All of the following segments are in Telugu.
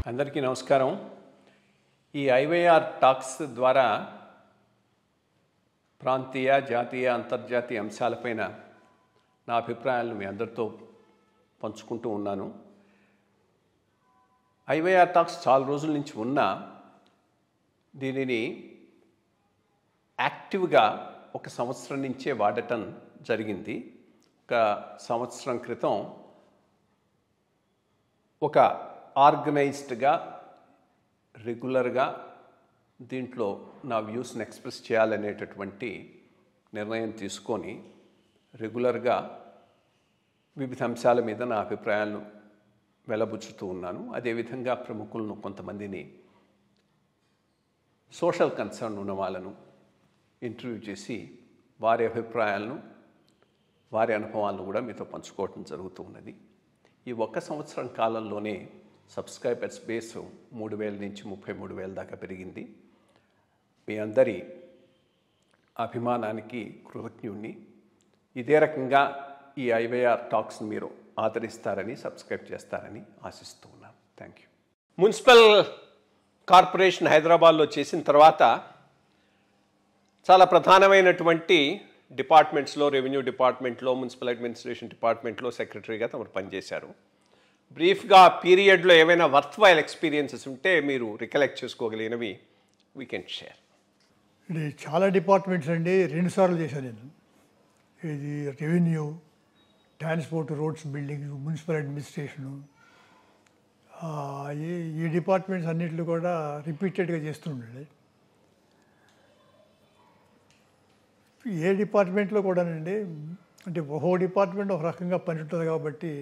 అందరికీ నమస్కారం. ఈ ఐవైఆర్ టాక్స్ ద్వారా ప్రాంతీయ, జాతీయ, అంతర్జాతీయ అంశాలపైన నా అభిప్రాయాలను మీ అందరితో పంచుకుంటూ ఉన్నాను. ఐవైఆర్ టాక్స్ చాలా రోజుల నుంచి ఉన్నా దీనిని యాక్టివ్గా 1 సంవత్సరం నుంచే వాడటం జరిగింది. 1 సంవత్సరం క్రితం ఒక ఆర్గనైజ్డ్గా రెగ్యులర్గా దీంట్లో నా వ్యూస్ని ఎక్స్ప్రెస్ చేయాలనేటటువంటి నిర్ణయం తీసుకొని రెగ్యులర్గా వివిధ అంశాల మీద నా అభిప్రాయాలను వెలబుచ్చుతూ ఉన్నాను. అదేవిధంగా ప్రముఖులను కొంతమందిని సోషల్ కన్సర్న్ ఉన్న వాళ్ళను ఇంటర్వ్యూ చేసి వారి అభిప్రాయాలను వారి అనుభవాలను కూడా మీతో పంచుకోవటం జరుగుతూ ఉన్నది. ఈ 1 సంవత్సరం కాలంలోనే సబ్స్క్రైబర్స్ బేస్ 3,000 నుంచి 33,000 దాకా పెరిగింది. మీ అందరి అభిమానానికి కృతజ్ఞుణ్ణి. ఇదే రకంగా ఈ ఐవైఆర్ టాక్స్ని మీరు ఆదరిస్తారని, సబ్స్క్రైబ్ చేస్తారని ఆశిస్తూ ఉన్నాను. Thank you. మున్సిపల్ కార్పొరేషన్ హైదరాబాద్లో చేసిన తర్వాత చాలా ప్రధానమైనటువంటి డిపార్ట్మెంట్స్లో, రెవెన్యూ డిపార్ట్మెంట్లో, మున్సిపల్ అడ్మినిస్ట్రేషన్ డిపార్ట్మెంట్లో సెక్రటరీగా తమరు పనిచేశారు. బ్రీఫ్గా పీరియడ్లో ఏవైనా వర్త్వైల్ ఎక్స్పీరియన్సెస్ ఉంటే మీరు రికలెక్ట్ చేసుకోగలిగినవి వీ కెన్ షేర్. ఇది చాలా డిపార్ట్మెంట్స్ అండి. 2 సార్లు చేశాను నేను. ఇది revenue, transport, roads, building, municipal administration, ఈ డిపార్ట్మెంట్స్ అన్నింటిలో కూడా రిపీటెడ్గా చేస్తుండే. ఏ డిపార్ట్మెంట్లో కూడానండి, అంటే ఒక్కో డిపార్ట్మెంట్ ఒక రకంగా పని ఉంటుంది కాబట్టి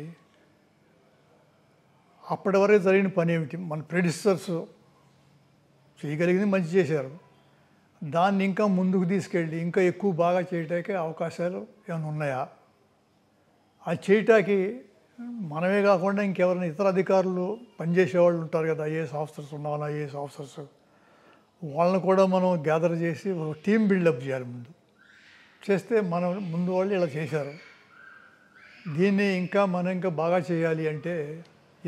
అప్పటి వరకు జరిగిన పని ఏమిటి, మన ప్రెడిసర్స్ చేయగలిగింది మంచి చేశారు, దాన్ని ఇంకా ముందుకు తీసుకెళ్ళి ఇంకా ఎక్కువ బాగా చేయటానికి అవకాశాలు ఏమైనా ఉన్నాయా, అది చేయటానికి మనమే కాకుండా ఇంకెవరైనా ఇతర అధికారులు పనిచేసేవాళ్ళు ఉంటారు కదా, ఐఏఎస్ ఆఫీసర్స్ ఉన్నవాళ్ళు, ఐఏఎస్ ఆఫీసర్స్, వాళ్ళని కూడా మనం గ్యాదర్ చేసి ఒక టీం బిల్డప్ చేయాలి. ముందు చేస్తే మనం ముందు వాళ్ళు ఇలా చేశారు, దీన్ని మనం ఇంకా బాగా చేయాలి అంటే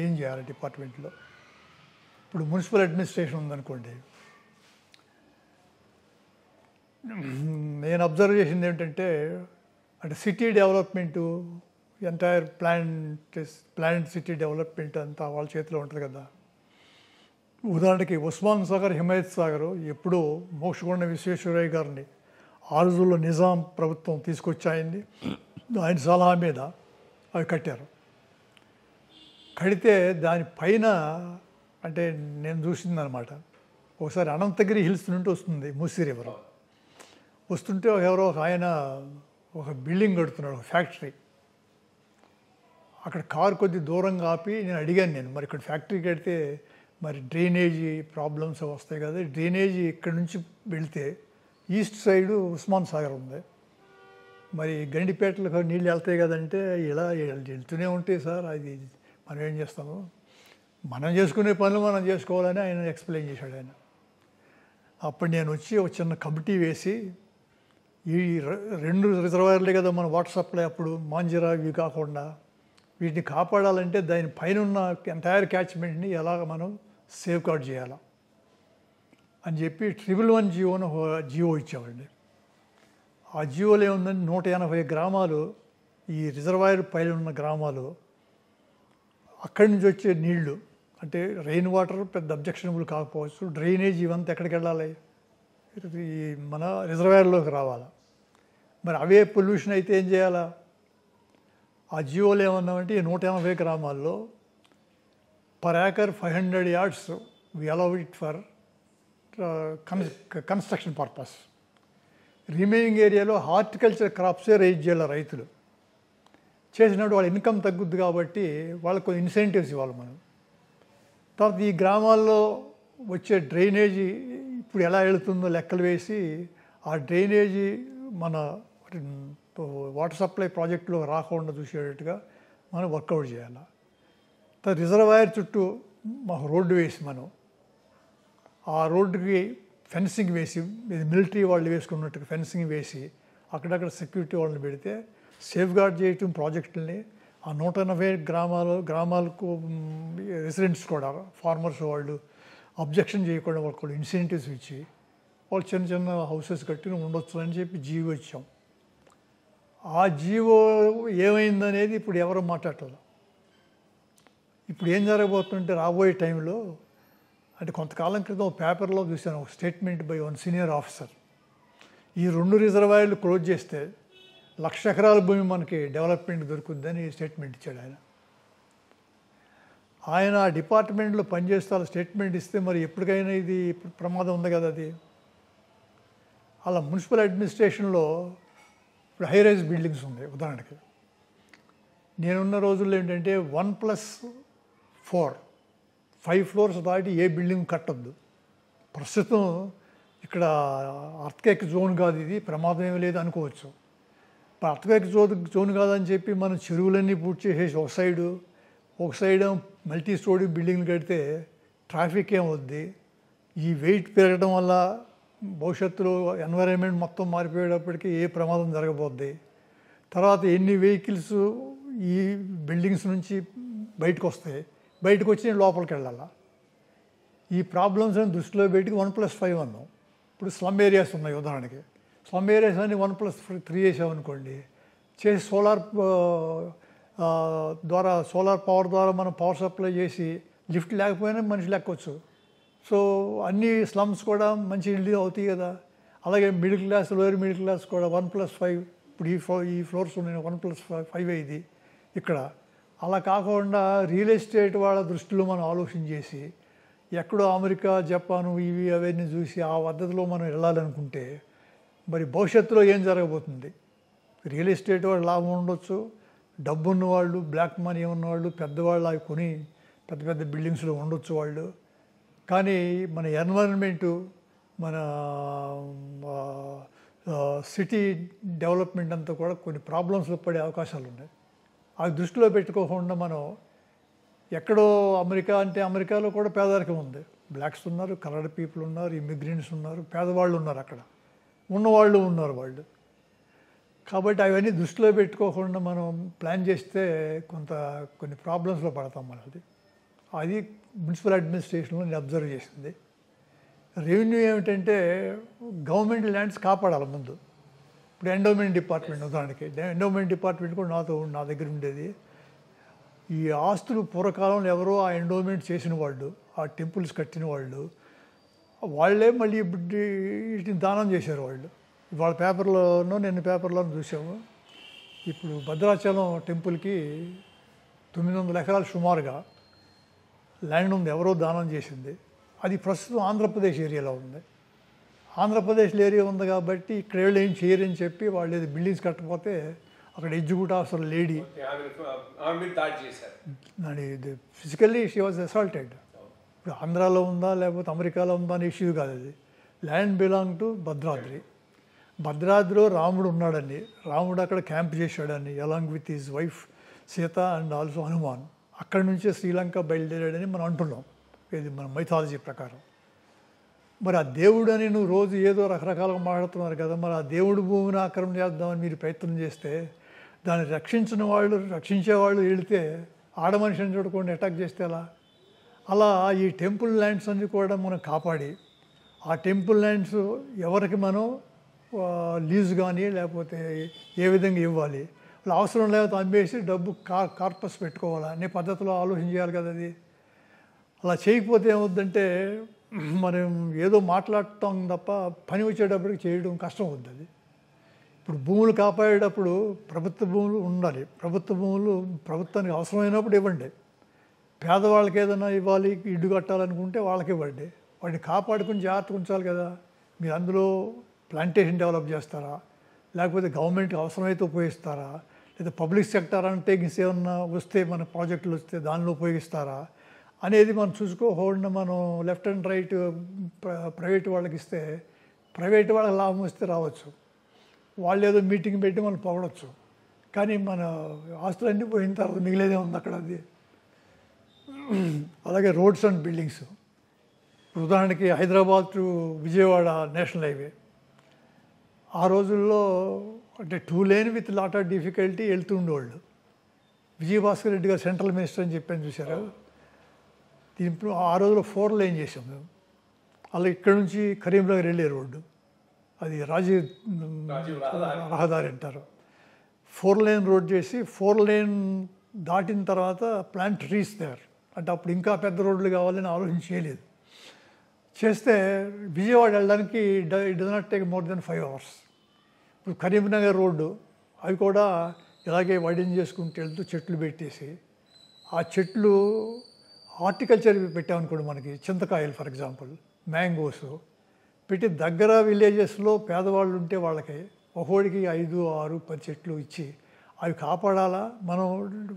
ఏం చేయాలి డిపార్ట్మెంట్లో. ఇప్పుడు మున్సిపల్ అడ్మినిస్ట్రేషన్ ఉందనుకోండి, నేను అబ్జర్వ్ చేసింది ఏంటంటే, అంటే city development, entire plan city development అంతా వాళ్ళ చేతిలో ఉంటుంది కదా. ఉదాహరణకి ఉస్మాన్ సాగర్, హిమాయత్ సాగర్ ఎప్పుడూ మోక్షగుండ విశ్వేశ్వరయ్య గారిని ఆ రోజుల్లో నిజాం ప్రభుత్వం తీసుకొచ్చాయింది, ఆయన సలహా మీద అవి కట్టారు. కడితే దానిపైన అంటే నేను చూసిందనమాట, ఒకసారి అనంతగిరి హిల్స్ నుండి వస్తుంది మూసీ రివర్, వస్తుంటే ఎవరో ఒక ఆయన ఒక బిల్డింగ్ కడుతున్నాడు, ఒక ఫ్యాక్టరీ. అక్కడ కారు కొద్ది దూరంగా ఆపి నేను అడిగాను, మరి ఇక్కడ ఫ్యాక్టరీ కడితే మరి డ్రైనేజీ ప్రాబ్లమ్స్ వస్తాయి కదా, డ్రైనేజీ ఇక్కడ నుంచి వెళ్తే ఈస్ట్ సైడు ఉస్మాన్ సాగర్ ఉంది, మరి గండిపేటలకు నీళ్ళు వెళ్తాయి కదంటే, ఇలా వెళ్తూనే ఉంటాయి సార్, అది మనం ఏం చేస్తాము, మనం చేసుకునే పనులు మనం చేసుకోవాలని ఆయన ఎక్స్ప్లెయిన్ చేశాడు ఆయన. అప్పుడు నేను వచ్చి ఒక చిన్న కమిటీ వేసి, ఈ 2 రిజర్వాయర్లే కదా మన వాటర్ సప్లై, అప్పుడు మాంజిరా ఇవి కాకుండా వీటిని కాపాడాలంటే దాని పైన ఉన్న ఎంటైర్ క్యాచ్మెంట్ని ఎలాగ మనం సేఫ్ గార్డ్ చేయాలా అని చెప్పి 111 జియోను జియో ఇచ్చామండి. ఆ జియోలో ఏముందంటే 180 గ్రామాలు, ఈ రిజర్వాయర్ పైన ఉన్న గ్రామాలు, అక్కడి నుంచి వచ్చే నీళ్లు అంటే రెయిన్ వాటర్ పెద్ద అబ్జెక్షనబుల్ కాకపోవచ్చు, డ్రైనేజ్ ఇవంతా ఎక్కడికి వెళ్ళాలి, ఈ మన రిజర్వాయర్లోకి రావాలా. మరి అవే పొల్యూషన్ అయితే ఏం చేయాలా. ఆ జియోలో ఏమన్నామంటే ఈ 180 గ్రామాల్లో per acre 500 yards we allow it for construction purpose. Remaining ఏరియాలో హార్టికల్చర్ క్రాప్సే రైజ్ చేయాలి రైతులు. చేసినప్పుడు వాళ్ళ ఇన్కమ్ తగ్గుద్ది కాబట్టి వాళ్ళకు కొన్ని ఇన్సెంటివ్స్ ఇవ్వాలి మనం. తర్వాత ఈ గ్రామాల్లో వచ్చే డ్రైనేజీ ఇప్పుడు ఎలా వెళుతుందో లెక్కలు వేసి ఆ డ్రైనేజీ మన వాటర్ సప్లై ప్రాజెక్టులో రాకుండా చూసేటట్టుగా మనం వర్కౌట్ చేయాలి. తర్వాత రిజర్వాయర్ చుట్టూ మాకు రోడ్డు వేసి మనం ఆ రోడ్డుకి ఫెన్సింగ్ వేసి, మిలిటరీ వాళ్ళు వేసుకున్నట్టుగా ఫెన్సింగ్ వేసి అక్కడక్కడ సెక్యూరిటీ వాళ్ళని పెడితే సేఫ్ గార్డ్ చేయటం ప్రాజెక్టుల్ని ఆ 180 గ్రామాలకు రెసిడెంట్స్ కూడా ఫార్మర్స్ వాళ్ళు అబ్జెక్షన్ చేయకుండా వాళ్ళకి ఇన్సెంటివ్స్ ఇచ్చి వాళ్ళు చిన్న చిన్న హౌసెస్ కట్టి ఉండొచ్చు అని చెప్పి జీవో ఇచ్చాం. ఆ జీవో ఏమైందనేది ఇప్పుడు ఎవరు మాట్లాడలేదు. ఇప్పుడు ఏం జరగబోతుంటే రాబోయే టైంలో, అంటే కొంతకాలం క్రితం పేపర్లో చూశాను ఒక statement by one senior officer, ఈ 2 రిజర్వాయర్లు క్లోజ్ చేస్తే 1,00,000 ఎకరాల భూమి మనకి డెవలప్మెంట్ దొరుకుతుందని స్టేట్మెంట్ ఇచ్చాడు ఆయన ఆ డిపార్ట్మెంట్లో పనిచేస్తే అలా స్టేట్మెంట్ ఇస్తే మరి ఎప్పటికైనా ఇది ప్రమాదం ఉంది కదా. అది అలా మున్సిపల్ అడ్మినిస్ట్రేషన్లో ఇప్పుడు హై రైజ్ బిల్డింగ్స్ ఉన్నాయి. ఉదాహరణకి నేనున్న రోజుల్లో ఏంటంటే 1+4 5 ఫ్లోర్స్ దాటి ఏ బిల్డింగ్ కట్టొద్దు. ప్రస్తుతం ఇక్కడ అర్త్క్వేక్ జోన్ కాదు, ఇది ప్రమాదం ఏమీ లేదు అనుకోవచ్చు. అర్త్క్వేక్ జోన్ కాదని చెప్పి మనం చెరువులన్నీ పూర్తి చేసేసి ఒక సైడ్ మల్టీ స్టోరీ బిల్డింగ్లు కడితే ట్రాఫిక్ ఏమవుద్ది. ఈ వెయిట్ పెరగడం వల్ల భవిష్యత్తులో ఎన్వైరన్మెంట్ మొత్తం మారిపోయేటప్పటికీ ఏ ప్రమాదం జరగబోద్ది. తర్వాత ఎన్ని వెహికల్స్ ఈ బిల్డింగ్స్ నుంచి బయటకు వస్తాయి, బయటకు వచ్చి లోపలికి వెళ్ళాలా. ఈ ప్రాబ్లమ్స్ అని దృష్టిలో పెట్టి 1+5 అన్నాం. ఇప్పుడు స్లమ్ ఏరియాస్ ఉన్నాయి. ఉదాహరణకి స్లమ్ ఏరియాస్ అని 1+3 వేసామనుకోండి, చేసి సోలార్ పవర్ ద్వారా మనం పవర్ సప్లై చేసి లిఫ్ట్ లేకపోయినా మనిషి లెక్కొచ్చు. సో అన్ని స్లమ్స్ కూడా మంచి ఇల్లు అవుతాయి కదా. అలాగే middle class, lower middle class కూడా 1+5, ఇప్పుడు ఈ ఫ్లోర్స్ ఉన్నాయి 1+5 ఇది ఇక్కడ. అలా కాకుండా రియల్ ఎస్టేట్ వాళ్ళ దృష్టిలో మనం ఆలోచన చేసి ఎక్కడో అమెరికా, జపాను ఇవి అవన్నీ చూసి ఆ పద్ధతిలో మనం వెళ్ళాలనుకుంటే మరి భవిష్యత్తులో ఏం జరగబోతుంది. రియల్ ఎస్టేట్ వాళ్ళు లాభం ఉండొచ్చు, డబ్బు ఉన్నవాళ్ళు, బ్లాక్ మనీ ఉన్నవాళ్ళు, పెద్దవాళ్ళు అవి కొని పెద్ద పెద్ద బిల్డింగ్స్లో ఉండొచ్చు వాళ్ళు. కానీ మన ఎన్వైరన్మెంటు, మన సిటీ డెవలప్మెంట్ అంతా కూడా కొన్ని ప్రాబ్లమ్స్లో పడే అవకాశాలు ఉన్నాయి. అవి దృష్టిలో పెట్టుకోకుండా మనం ఎక్కడో అమెరికా అంటే అమెరికాలో కూడా పేదరికం ఉంది. బ్లాక్స్ ఉన్నారు, కలర్డ్ పీపుల్ ఉన్నారు, ఇమిగ్రెంట్స్ ఉన్నారు, పేదవాళ్ళు ఉన్నారు, అక్కడ ఉన్నవాళ్ళు ఉన్నారు వాళ్ళు. కాబట్టి అవన్నీ దృష్టిలో పెట్టుకోకుండా మనం ప్లాన్ చేస్తే కొన్ని ప్రాబ్లమ్స్లో పడతాం మనది. అది మున్సిపల్ అడ్మినిస్ట్రేషన్లో నేను అబ్జర్వ్ చేసింది. రెవెన్యూ ఏమిటంటే గవర్నమెంట్ ల్యాండ్స్ కాపాడాలి ముందు. ఇప్పుడు ఎండోమెంట్ డిపార్ట్మెంట్, ఉదాహరణకి ఎండోమెంట్ డిపార్ట్మెంట్ కూడా నా దగ్గర ఉండేది. ఈ ఆస్తులు పూర్వకాలంలో ఎవరో ఆ ఎండోమెంట్ చేసిన వాళ్ళు, ఆ టెంపుల్స్ కట్టిన వాళ్ళే మళ్ళీ వీటిని దానం చేశారు వాళ్ళు. ఇవాళ పేపర్లోనో నిన్న పేపర్లోనూ చూసాము. ఇప్పుడు భద్రాచలం టెంపుల్కి 900 ఎకరాలు సుమారుగా ల్యాండ్ ఉంది, ఎవరో దానం చేసింది. అది ప్రస్తుతం ఆంధ్రప్రదేశ్ ఏరియాలో ఉంది. ఆంధ్రప్రదేశ్లో ఏరియా ఉంది కాబట్టి ఇక్కడ ఏం చేయరని చెప్పి వాళ్ళు ఏదో బిల్డింగ్స్ కట్టకపోతే అక్కడ executive officer lady physically she was assaulted. ఇప్పుడు ఆంధ్రాలో ఉందా లేకపోతే అమెరికాలో ఉందా అనే ఇష్యూ కాదు. అది ల్యాండ్ బిలాంగ్ టు భద్రాద్రిలో రాముడు ఉన్నాడని, రాముడు అక్కడ క్యాంప్ చేశాడని, along with his wife Sita and also Hanuman. అక్కడి నుంచే శ్రీలంక బయలుదేరాడని మనం అంటున్నాం, ఇది మన మైథాలజీ ప్రకారం. మరి ఆ దేవుడు అని నువ్వు రోజు ఏదో రకరకాలుగా మాట్లాడుతున్నారు కదా, మరి ఆ దేవుడు భూమిని ఆక్రమణ చేద్దామని మీరు ప్రయత్నం చేస్తే దాన్ని రక్షించేవాళ్ళు వెళితే ఆడమనిషిని చూడకుండా అటాక్ చేస్తే అలా ఈ టెంపుల్ ల్యాండ్స్ అన్ని కూడా మనం కాపాడి ఆ టెంపుల్ ల్యాండ్స్ ఎవరికి మనం లీజ్ కానీ లేకపోతే ఏ విధంగా ఇవ్వాలి, వాళ్ళు అవసరం లేకపోతే అమ్మేసి డబ్బు కార్పస్ పెట్టుకోవాలా అనే పద్ధతిలో ఆలోచన చేయాలి కదా. అది అలా చేయకపోతే ఏమవుద్దంటే మనం ఏదో మాట్లాడటం తప్ప పని వచ్చేటప్పటికి చేయడం కష్టం అవుతుంది. అది ఇప్పుడు భూములు కాపాడేటప్పుడు ప్రభుత్వ భూములు ఉండాలి. ప్రభుత్వ భూములు ప్రభుత్వానికి అవసరమైనప్పుడు ఇవ్వండి. పేదవాళ్ళకి ఏదైనా ఇవ్వాలి, ఇల్లు కట్టాలనుకుంటే వాళ్ళకి ఇవ్వండి. వాటిని కాపాడుకుని జాగ్రత్తగా ఉంచాలి కదా. మీరు అందులో ప్లాంటేషన్ డెవలప్ చేస్తారా, లేకపోతే గవర్నమెంట్కి అవసరమైతే ఉపయోగిస్తారా, లేదా పబ్లిక్ సెక్టర్ అండర్టేకింగ్స్ ఏమన్నా వస్తే మన ప్రాజెక్టులు వస్తే దానిలో ఉపయోగిస్తారా అనేది మనం చూసుకోకుండా మనం లెఫ్ట్ అండ్ రైట్ ప్రైవేట్ వాళ్ళకి ఇస్తే ప్రైవేట్ వాళ్ళకి లాభం వస్తే రావచ్చు, వాళ్ళు ఏదో మీటింగ్ పెట్టి మనం పొగడవచ్చు. కానీ మన ఆస్తులన్నీ పోయిన తర్వాత మిగిలేదే ఉంది అక్కడ. అది అలాగే రోడ్స్ అండ్ బిల్డింగ్స్. ఉదాహరణకి Hyderabad to Vijayawada national highway ఆ రోజుల్లో అంటే 2 lane with lot of difficulty వెళ్తుండేవాళ్ళు. విజయభాస్కర్ రెడ్డి గారు సెంట్రల్ మినిస్టర్ అని చెప్పాను చూసారా, ఇప్పుడు ఆ రోజులో 4 లైన్ చేసాం మేము. అలా ఇక్కడ నుంచి కరీంనగర్ వెళ్ళే రోడ్డు, అది రాజీవ్ రహదారి అంటారు. 4 లైన్ రోడ్ చేసి 4 లైన్ దాటిన తర్వాత ప్లాంట్ ట్రీస్ దేర్ అంటే అప్పుడు ఇంకా పెద్ద రోడ్లు కావాలని ఆలోచన చేయలేదు. చేస్తే విజయవాడ వెళ్ళడానికి it does not take more than 5 hours. ఇప్పుడు కరీంనగర్ రోడ్డు అవి కూడా ఇలాగే వైడెన్ చేసుకుంటూ వెళ్తూ చెట్లు పెట్టేసి, ఆ చెట్లు హార్టికల్చర్ పెట్టామనుకోండి, మనకి చింతకాయలు ఫర్ ఎగ్జాంపుల్, మ్యాంగోస్ పెట్టి దగ్గర విలేజెస్లో పేదవాళ్ళు ఉంటే వాళ్ళకి ఒక్కోడికి 5, 6, 10 చెట్లు ఇచ్చి అవి కాపాడాలా. మనం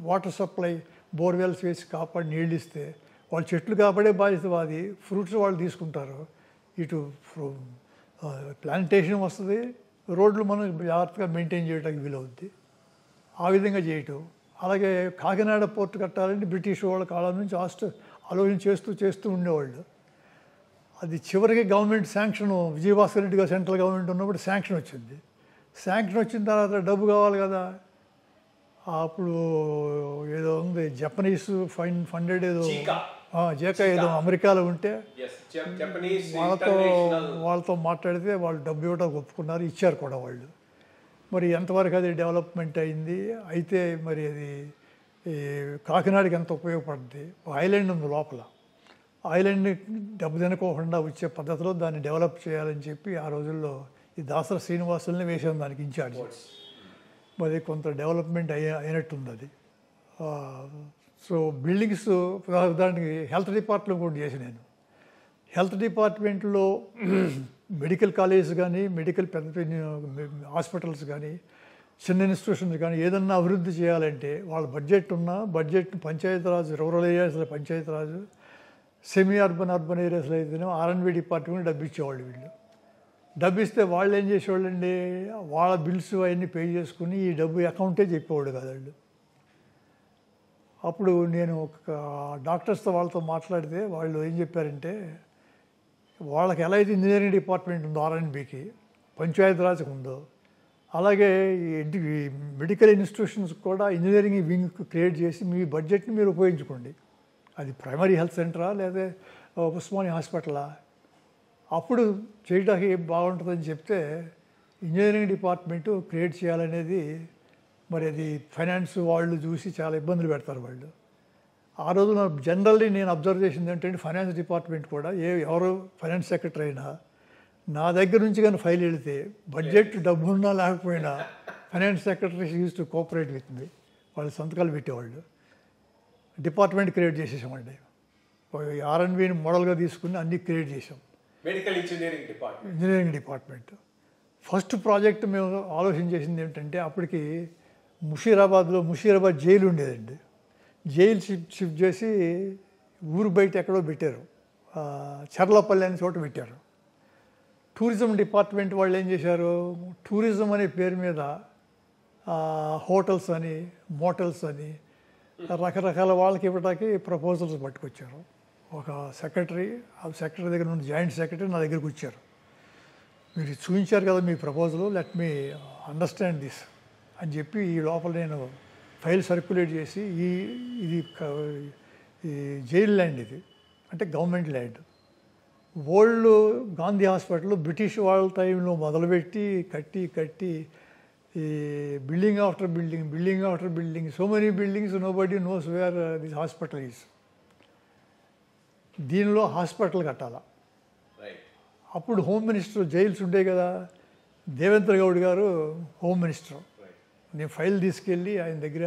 వాటర్ సప్లై బోర్వెల్స్ వేసి కాపాడి నీళ్ళు ఇస్తే వాళ్ళు చెట్లు కాపాడే బాధ్యత అది, ఫ్రూట్స్ వాళ్ళు తీసుకుంటారు, ఇటు ప్లాంటేషన్ వస్తుంది, రోడ్లు మనం జాగ్రత్తగా మెయింటైన్ చేయడానికి వీలవుద్ది. ఆ విధంగా చేయటం. అలాగే కాకినాడ పోర్టు కట్టాలంటే బ్రిటిష్ వాళ్ళ కాలం నుంచి ఆలోచన చేస్తూ ఉండేవాళ్ళు. అది చివరికి గవర్నమెంట్ శాంక్షన్, విజయభాస్కర్ రెడ్డి గారు సెంట్రల్ గవర్నమెంట్ ఉన్నప్పుడు శాంక్షన్ వచ్చింది. శాంక్షన్ వచ్చిన తర్వాత డబ్బు కావాలి కదా, అప్పుడు ఏదో ఉంది జపనీస్ ఫండెడ్ ఏదో జేకా ఏదో అమెరికాలో ఉంటే వాళ్ళతో మాట్లాడితే వాళ్ళు డబ్బు ఇవ్వడానికి ఒప్పుకున్నారు, ఇచ్చారు కూడా వాళ్ళు. మరి ఎంతవరకు అది డెవలప్మెంట్ అయింది, అయితే మరి అది కాకినాడకి ఎంత ఉపయోగపడుతుంది. ఐలాండ్ ఉంది లోపల, ఐలాండ్ని దెబ్బ తినకోకుండా వచ్చే పద్ధతిలో దాన్ని డెవలప్ చేయాలని చెప్పి ఆ రోజుల్లో ఈ దాసర శ్రీనివాసుల్ని వేసాం దానికి ఇన్ఛార్జ్. మరి కొంత డెవలప్మెంట్ అయినట్టుంది అది. సో బిల్డింగ్స్ ఉదాహరణకి హెల్త్ డిపార్ట్మెంట్ కూడా చేసి నేను హెల్త్ డిపార్ట్మెంట్లో మెడికల్ కాలేజ్ కానీ, మెడికల్ పెద్ద హాస్పిటల్స్ కానీ, చిన్న ఇన్స్టిట్యూషన్స్ కానీ ఏదన్నా అభివృద్ధి చేయాలంటే వాళ్ళ బడ్జెట్ ఉన్న బడ్జెట్ని పంచాయతీరాజ్, రూరల్ ఏరియాస్లో పంచాయతీరాజు, సెమీ అర్బన్ ఏరియాస్లో అయితేనే R&B డిపార్ట్మెంట్ డబ్బు ఇచ్చేవాళ్ళు. వీళ్ళు డబ్బు ఇస్తే వాళ్ళు ఏం చేసేవాళ్ళండి, వాళ్ళ బిల్స్ అవన్నీ పే చేసుకుని ఈ డబ్బు అకౌంటే చెప్పేవాళ్ళు కాదు వాళ్ళు. అప్పుడు నేను ఒక డాక్టర్స్తో వాళ్ళతో మాట్లాడితే వాళ్ళు ఏం చెప్పారంటే, వాళ్ళకి ఎలా అయితే ఇంజనీరింగ్ డిపార్ట్మెంట్ ఉందో R&Bకి, పంచాయతీరాజ్కి ఉందో, అలాగే ఈ మెడికల్ ఇన్స్టిట్యూషన్స్ కూడా ఇంజనీరింగ్ వింగ్ క్రియేట్ చేసి మీ బడ్జెట్ని మీరు ఉపయోగించుకోండి. అది ప్రైమరీ హెల్త్ సెంటరా లేదా ఉస్మానియా హాస్పిటలా, అప్పుడు చేయడానికి బాగుంటుందని చెప్తే ఇంజనీరింగ్ డిపార్ట్మెంటు క్రియేట్ చేయాలనేది, మరి అది ఫైనాన్స్ వాళ్ళు చూసి చాలా ఇబ్బందులు పెడతారు వాళ్ళు. ఆ రోజున జనరల్లీ నేను అబ్జర్వ్ చేసింది ఏంటంటే, ఫైనాన్స్ డిపార్ట్మెంట్ కూడా ఎవరు ఫైనాన్స్ సెక్రటరీ అయినా నా దగ్గర నుంచి కానీ ఫైల్ వెళితే బడ్జెట్ డబ్బున్నా లేకపోయినా finance secretary use to cooperate with me, వాళ్ళు సంతకాలు పెట్టేవాళ్ళు. Department create చేసేసామండి. R&Bని మోడల్గా తీసుకుని అన్నీ క్రియేట్ చేసాం. Medical engineering department first project మేము ఆలోచన చేసింది ఏంటంటే, అప్పటికి ముషీరాబాద్ జైలు ఉండేదండి. జైలు షిఫ్ట్ చేసి ఊరు బయట ఎక్కడో పెట్టారు, చర్లపల్లి అనే చోట పెట్టారు. టూరిజం డిపార్ట్మెంట్ వాళ్ళు ఏం చేశారు, టూరిజం అనే పేరు మీద హోటల్స్ అని, మోటల్స్ అని రకరకాల వాళ్ళకి ఇవ్వడానికి ప్రపోజల్స్ పట్టుకొచ్చారు. ఒక సెక్రటరీ, ఆ సెక్రటరీ దగ్గర నుండి జాయింట్ సెక్రటరీ నా దగ్గరికి వచ్చారు. మీరు చూపించారు కదా మీ proposal, let me understand this అని చెప్పి ఈ లోపల నేను ఫైల్ సర్క్యులేట్ చేసి, ఇది జైల్ ల్యాండ్, ఇది అంటే government land. Old Gandhi hospital British వాళ్ళ టైంలో మొదలుపెట్టి కట్టి ఈ building after building, so many buildings, nobody knows where this hospital is. దీనిలో హాస్పిటల్ కట్టాలా. అప్పుడు హోమ్ మినిస్టర్, జైల్స్ ఉండే కదా, దేవేంద్ర గౌడ్ గారు హోమ్ మినిస్టర్. నేను ఫైల్ తీసుకెళ్ళి ఆయన దగ్గర,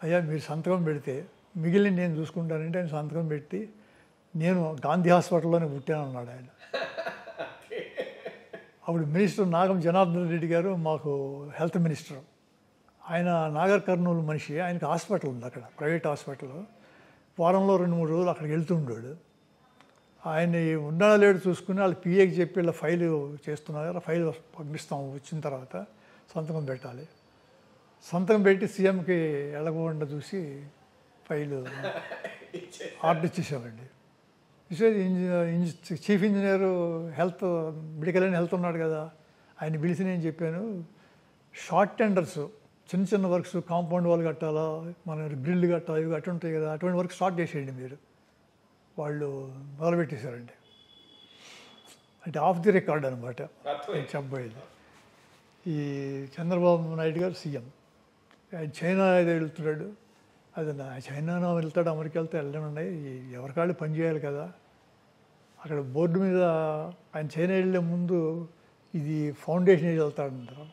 అయ్యా మీరు సంతకం పెడితే మిగిలిన నేను చూసుకుంటానంటే ఆయన సంతకం పెట్టి, నేను గాంధీ హాస్పిటల్లోనే పుట్టాను అన్నాడు ఆయన. అప్పుడు మినిస్టర్ నాగం జనార్దన్ రెడ్డి గారు మాకు హెల్త్ మినిస్టర్. ఆయన నాగర్ కర్నూలు మనిషి, ఆయనకు హాస్పిటల్ ఉంది అక్కడ, ప్రైవేట్ హాస్పిటల్. వారంలో 2-3 రోజులు అక్కడికి వెళ్తుండాడు. ఆయన ఉన్నాడో లేడు చూసుకుని వాళ్ళు పిఏకి చెప్పి ఇలా ఫైల్ చేస్తున్నారు, ఫైల్ పంపిస్తాము, వచ్చిన తర్వాత సంతకం పెట్టాలి. సంతకం పెట్టి సీఎంకి వెళ్ళకుండా చూసి ఫైల్ ఆర్డర్ ఇచ్చేసామండి. Chief engineer health, medical and health ఉన్నాడు కదా, ఆయన పిలిచి నేను చెప్పాను, షార్ట్ టెండర్స్ చిన్న చిన్న వర్క్స్, కాంపౌండ్ వాల్ కట్టాలా, మన గ్రిల్ కట్టాలి, ఇవి అటు ఉంటాయి కదా, అటువంటి వర్క్ స్టార్ట్ చేసేయండి మీరు. వాళ్ళు మొదలుపెట్టేశారండి. అంటే ఆఫ్ ది రికార్డ్ అనమాట నేను చెప్పబోయేది. ఈ చంద్రబాబు నాయుడు గారు సీఎం, ఆయన చైనా ఏదో వెళ్తున్నాడు. అది చైనానో వెళ్తాడు, అమెరికా వెళ్తే వెళ్ళడం, ఎవరికాళ్ళు పని చేయాలి కదా. అక్కడ బోర్డు మీద ఆయన చైనా వెళ్ళే ముందు ఇది ఫౌండేషన్ వేసి వెళ్తాడంటారు.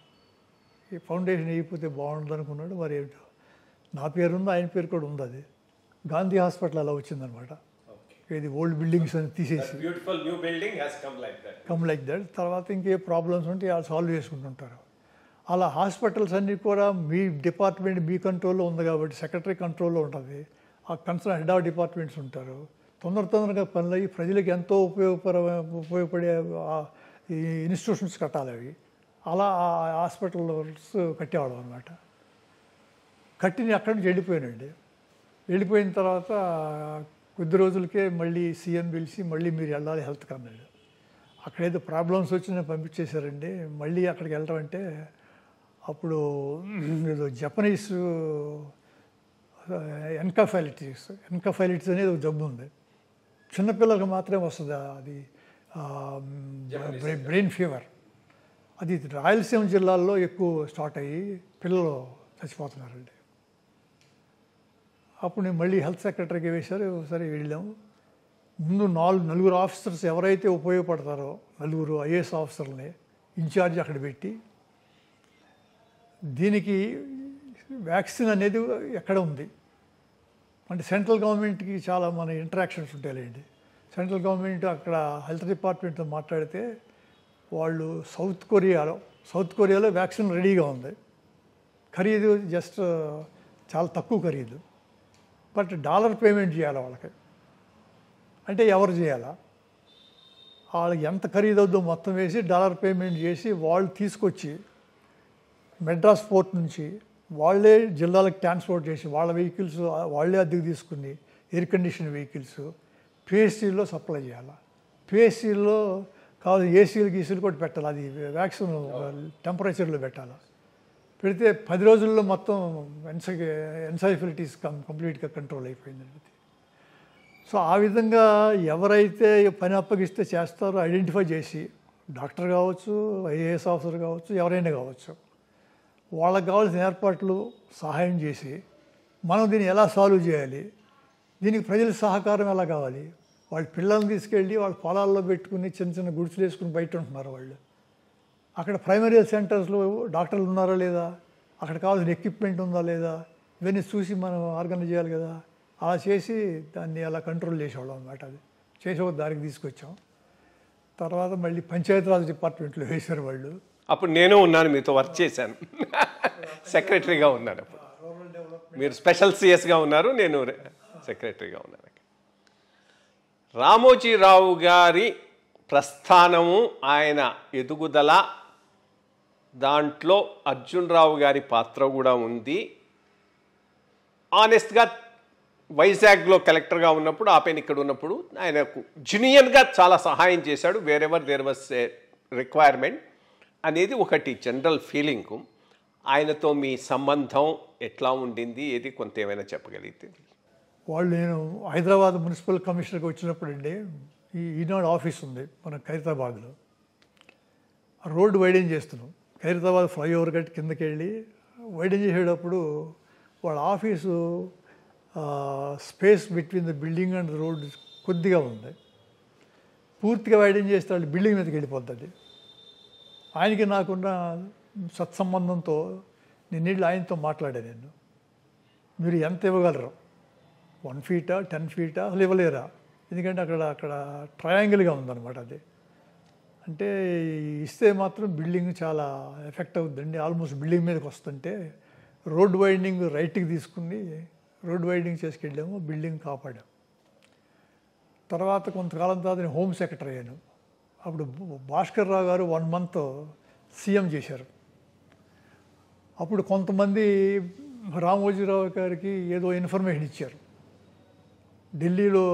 ఈ ఫౌండేషన్ వేయకపోతే బాగుంటుంది అనుకున్నాడు. మరి ఏమిటో నా పేరు ఉంది, ఆయన పేరు కూడా ఉంది. అది గాంధీ హాస్పిటల్ అలా వచ్చిందనమాట. ఇది ఓల్డ్ బిల్డింగ్స్ అని తీసేసి కమ్ లైక్ దట్. తర్వాత ఇంకే ప్రాబ్లమ్స్ ఉంటే వాళ్ళు సాల్వ్ చేసుకుంటుంటారు. అలా హాస్పిటల్స్ అన్నీ కూడా మీ డిపార్ట్మెంట్ మీ కంట్రోల్లో ఉంది కాబట్టి సెక్రటరీ కంట్రోల్లో ఉంటుంది. ఆ కన్సర్న్ హెడ్ ఆఫ్ డిపార్ట్మెంట్స్ ఉంటారు. తొందరగా పనులు అయ్యి ప్రజలకు ఎంతో ఉపయోగపడే ఈ ఇన్స్టిట్యూషన్స్ కట్టాలి అవి. అలా ఆ హాస్పిటల్స్ కట్టేవాళ్ళం అనమాట. కట్టిని అక్కడి నుంచి వెళ్ళిపోయానండి. వెళ్ళిపోయిన తర్వాత కొద్ది రోజులకే మళ్ళీ సీఎం పిలిచి మళ్ళీ మీరు వెళ్ళాలి హెల్త్కి అన్నాడు. అక్కడేదో ప్రాబ్లమ్స్ వచ్చి పంపించేశారండి. మళ్ళీ అక్కడికి వెళ్ళడం అంటే అప్పుడు ఏదో జపనీస్ ఎన్కఫైలిటిస్ అనేది ఒక జబ్బు ఉంది. చిన్నపిల్లలకు మాత్రమే వస్తుంది అది, బ్రెయిన్ ఫీవర్. అది రాయలసీమ జిల్లాల్లో ఎక్కువ స్టార్ట్ అయ్యి పిల్లలు చచ్చిపోతున్నారండి. అప్పుడు నేను మళ్ళీ హెల్త్ సెక్రటరీకి వేశారు. సరే వెళ్ళాము. ముందు నలుగురు ఆఫీసర్స్ ఎవరైతే ఉపయోగపడతారో, నలుగురు ఐఏఎస్ ఆఫీసర్లని ఇన్ఛార్జ్ అక్కడ పెట్టి, దీనికి వ్యాక్సిన్ అనేది ఎక్కడ ఉంది అంటే సెంట్రల్ గవర్నమెంట్కి చాలా మన ఇంటరాక్షన్స్ ఉంటాయండి. సెంట్రల్ గవర్నమెంట్ అక్కడ హెల్త్ డిపార్ట్మెంట్తో మాట్లాడితే వాళ్ళు సౌత్ కొరియాలో వ్యాక్సిన్ రెడీగా ఉంది. ఖరీదు జస్ట్ చాలా తక్కువ ఖరీదు, బట్ డాలర్ పేమెంట్ చేయాలి వాళ్ళకి. అంటే ఎవరు చేయాలా, వాళ్ళకి ఎంత ఖరీదు అవుద్దో మొత్తం వేసి డాలర్ పేమెంట్ చేసి వాళ్ళు తీసుకొచ్చి మెడ్రాస్ పోర్ట్ నుంచి వాళ్ళే జిల్లాలకు ట్రాన్స్పోర్ట్ చేసి వాళ్ళ వెహికల్స్ వాళ్ళే అద్దెకు తీసుకుని ఎయిర్ కండిషన్ వెహికల్స్ పిఎస్సీలో సప్లై చేయాలి. పిఎస్సీలో కాదు ఏసీలు గీసీలు కూడా పెట్టాలి. అది వ్యాక్సిన్ టెంపరేచర్లో పెట్టాలి. పెడితే 10 రోజుల్లో మొత్తం ఎన్సైఫిలిటీస్ కంప్లీట్గా కంట్రోల్ అయిపోయిందండి. సో ఆ విధంగా ఎవరైతే పని అప్పగిస్తే చేస్తారో ఐడెంటిఫై చేసి, డాక్టర్ కావచ్చు, ఐఏఎస్ ఆఫీసర్ కావచ్చు, ఎవరైనా కావచ్చు, వాళ్ళకి కావాల్సిన ఏర్పాట్లు సహాయం చేసి మనం దీన్ని ఎలా సాల్వ్ చేయాలి, దీనికి ప్రజల సహకారం ఎలా కావాలి. వాళ్ళ పిల్లల్ని తీసుకెళ్ళి వాళ్ళ పొలాల్లో పెట్టుకుని చిన్న చిన్న గుడిసెలు వేసుకుని బయట ఉంటున్నారు వాళ్ళు. అక్కడ ప్రైమరీ హెల్త్ సెంటర్స్లో డాక్టర్లు ఉన్నారా లేదా, అక్కడ కావాల్సిన ఎక్విప్మెంట్ ఉందా లేదా, ఇవన్నీ చూసి మనం ఆర్గనైజ్ చేయాలి కదా. అలా చేసి దాన్ని అలా కంట్రోల్ చేసేవాళ్ళం అన్నమాట. అది చేసే దానికి తీసుకొచ్చాం. తర్వాత మళ్ళీ పంచాయతీరాజ్ డిపార్ట్మెంట్లో వేశారు వాళ్ళు. అప్పుడు నేను ఉన్నాను, మీతో వర్క్ చేశాను, సెక్రటరీగా ఉన్నాను. అప్పుడు మీరు స్పెషల్ సిఎస్గా ఉన్నారు, నేను సెక్రటరీగా ఉన్నాను. రామోజీరావు గారి ప్రస్థానము, ఆయన ఎదుగుదల, దాంట్లో అర్జున్ రావు గారి పాత్ర కూడా ఉంది. ఆనెస్ట్గా వైజాగ్లో కలెక్టర్గా ఉన్నప్పుడు, ఆ పైన ఇక్కడ ఉన్నప్పుడు ఆయనకు జెన్యూన్గా చాలా సహాయం చేశాడు. Wherever there was a requirement అనేది ఒకటి జనరల్ ఫీలింగు. ఆయనతో మీ సంబంధం ఎట్లా ఉండింది, ఏది కొంత ఏమైనా చెప్పగలిగితే. వాళ్ళు నేను హైదరాబాద్ మున్సిపల్ కమిషనర్కి వచ్చినప్పుడు అండి, ఈనాడు ఆఫీస్ ఉంది మన ఖైరతాబాద్లో. రోడ్డు వైడెన్ చేస్తున్నాం. ఖైరతాబాద్ ఫ్లైఓవర్ కట్టి కిందకి వెళ్ళి వైడెన్ చేసేటప్పుడు వాళ్ళ office space between the building and road కొద్దిగా ఉంది. పూర్తిగా వైడెన్ చేస్తే వాళ్ళు బిల్డింగ్ మీదకి వెళ్ళిపోతుంది. ఆయనకి నాకున్న సత్సంబంధంతో నేను నీళ్ళు ఆయనతో మాట్లాడాను. నేను, మీరు ఎంత ఇవ్వగలరు, 1 feet 10 feet అసలు ఇవ్వలేరా, ఎందుకంటే అక్కడ ట్రయాంగిల్గా ఉందన్నమాట. అది అంటే ఇస్తే మాత్రం బిల్డింగ్ చాలా ఎఫెక్ట్ అవుతుందండి. ఆల్మోస్ట్ బిల్డింగ్ మీదకి వస్తుంటే రోడ్ వైడింగ్ రైట్కి తీసుకుని రోడ్ వైడింగ్ చేసుకెళ్ళాము, బిల్డింగ్ కాపాడాం. తర్వాత కొంతకాలం తర్వాత నేను హోమ్ సెక్రటరీ అయ్యాను. అప్పుడు భాస్కర్ రావు గారు 1 month సీఎం చేశారు. అప్పుడు కొంతమంది రామోజీరావు గారికి ఏదో ఇన్ఫర్మేషన్ ఇచ్చారు. ఢిల్లీలో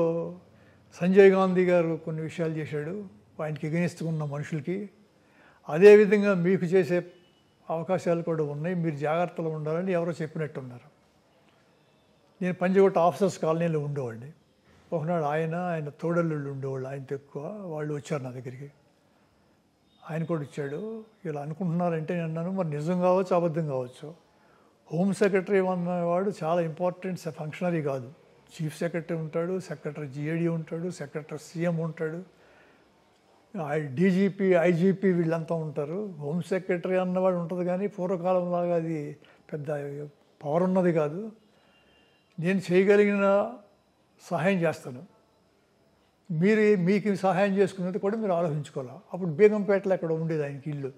సంజయ్ గాంధీ గారు కొన్ని విషయాలు చేశాడు ఆయనకి ఎగెనిస్ట్గా ఉన్న మనుషులకి, అదేవిధంగా మీకు చేసే అవకాశాలు కూడా ఉన్నాయి, మీరు జాగ్రత్తలు ఉండాలని ఎవరో చెప్పినట్టున్నారు. నేను పంజగుట్ట ఆఫీసర్స్ కాలనీలో ఉండేవాడిని. ఒకనాడు ఆయన తోడల్లుళ్ళు ఉండేవాళ్ళు, ఆయనతో ఎక్కువ. వాళ్ళు వచ్చారు నా దగ్గరికి, ఆయన కూడా వచ్చాడు. ఇలా అనుకుంటున్నారంటే నేను అన్నాను, మరి నిజం కావచ్చు అబద్ధం కావచ్చు. హోమ్ సెక్రటరీ అన్నవాడు చాలా ఇంపార్టెంట్ ఫంక్షనరీ కాదు. చీఫ్ సెక్రటరీ ఉంటాడు, సెక్రటరీ జిఏడి ఉంటాడు, సెక్రటరీ సీఎం ఉంటాడు, డీజీపీ ఐజీపీ వీళ్ళంతా ఉంటారు. హోమ్ సెక్రటరీ అన్నవాడు ఉంటుంది, కానీ పూర్వకాలంలాగా అది పెద్ద పవర్ ఉన్నది కాదు. నేను చేయగలిగిన సహాయం చేస్తాను, మీకు సహాయం చేసుకున్నది కూడా మీరు ఆలోచించుకోవాలి. అప్పుడు బేగంపేటలో అక్కడ ఉండేది ఆయనకి ఇల్లు,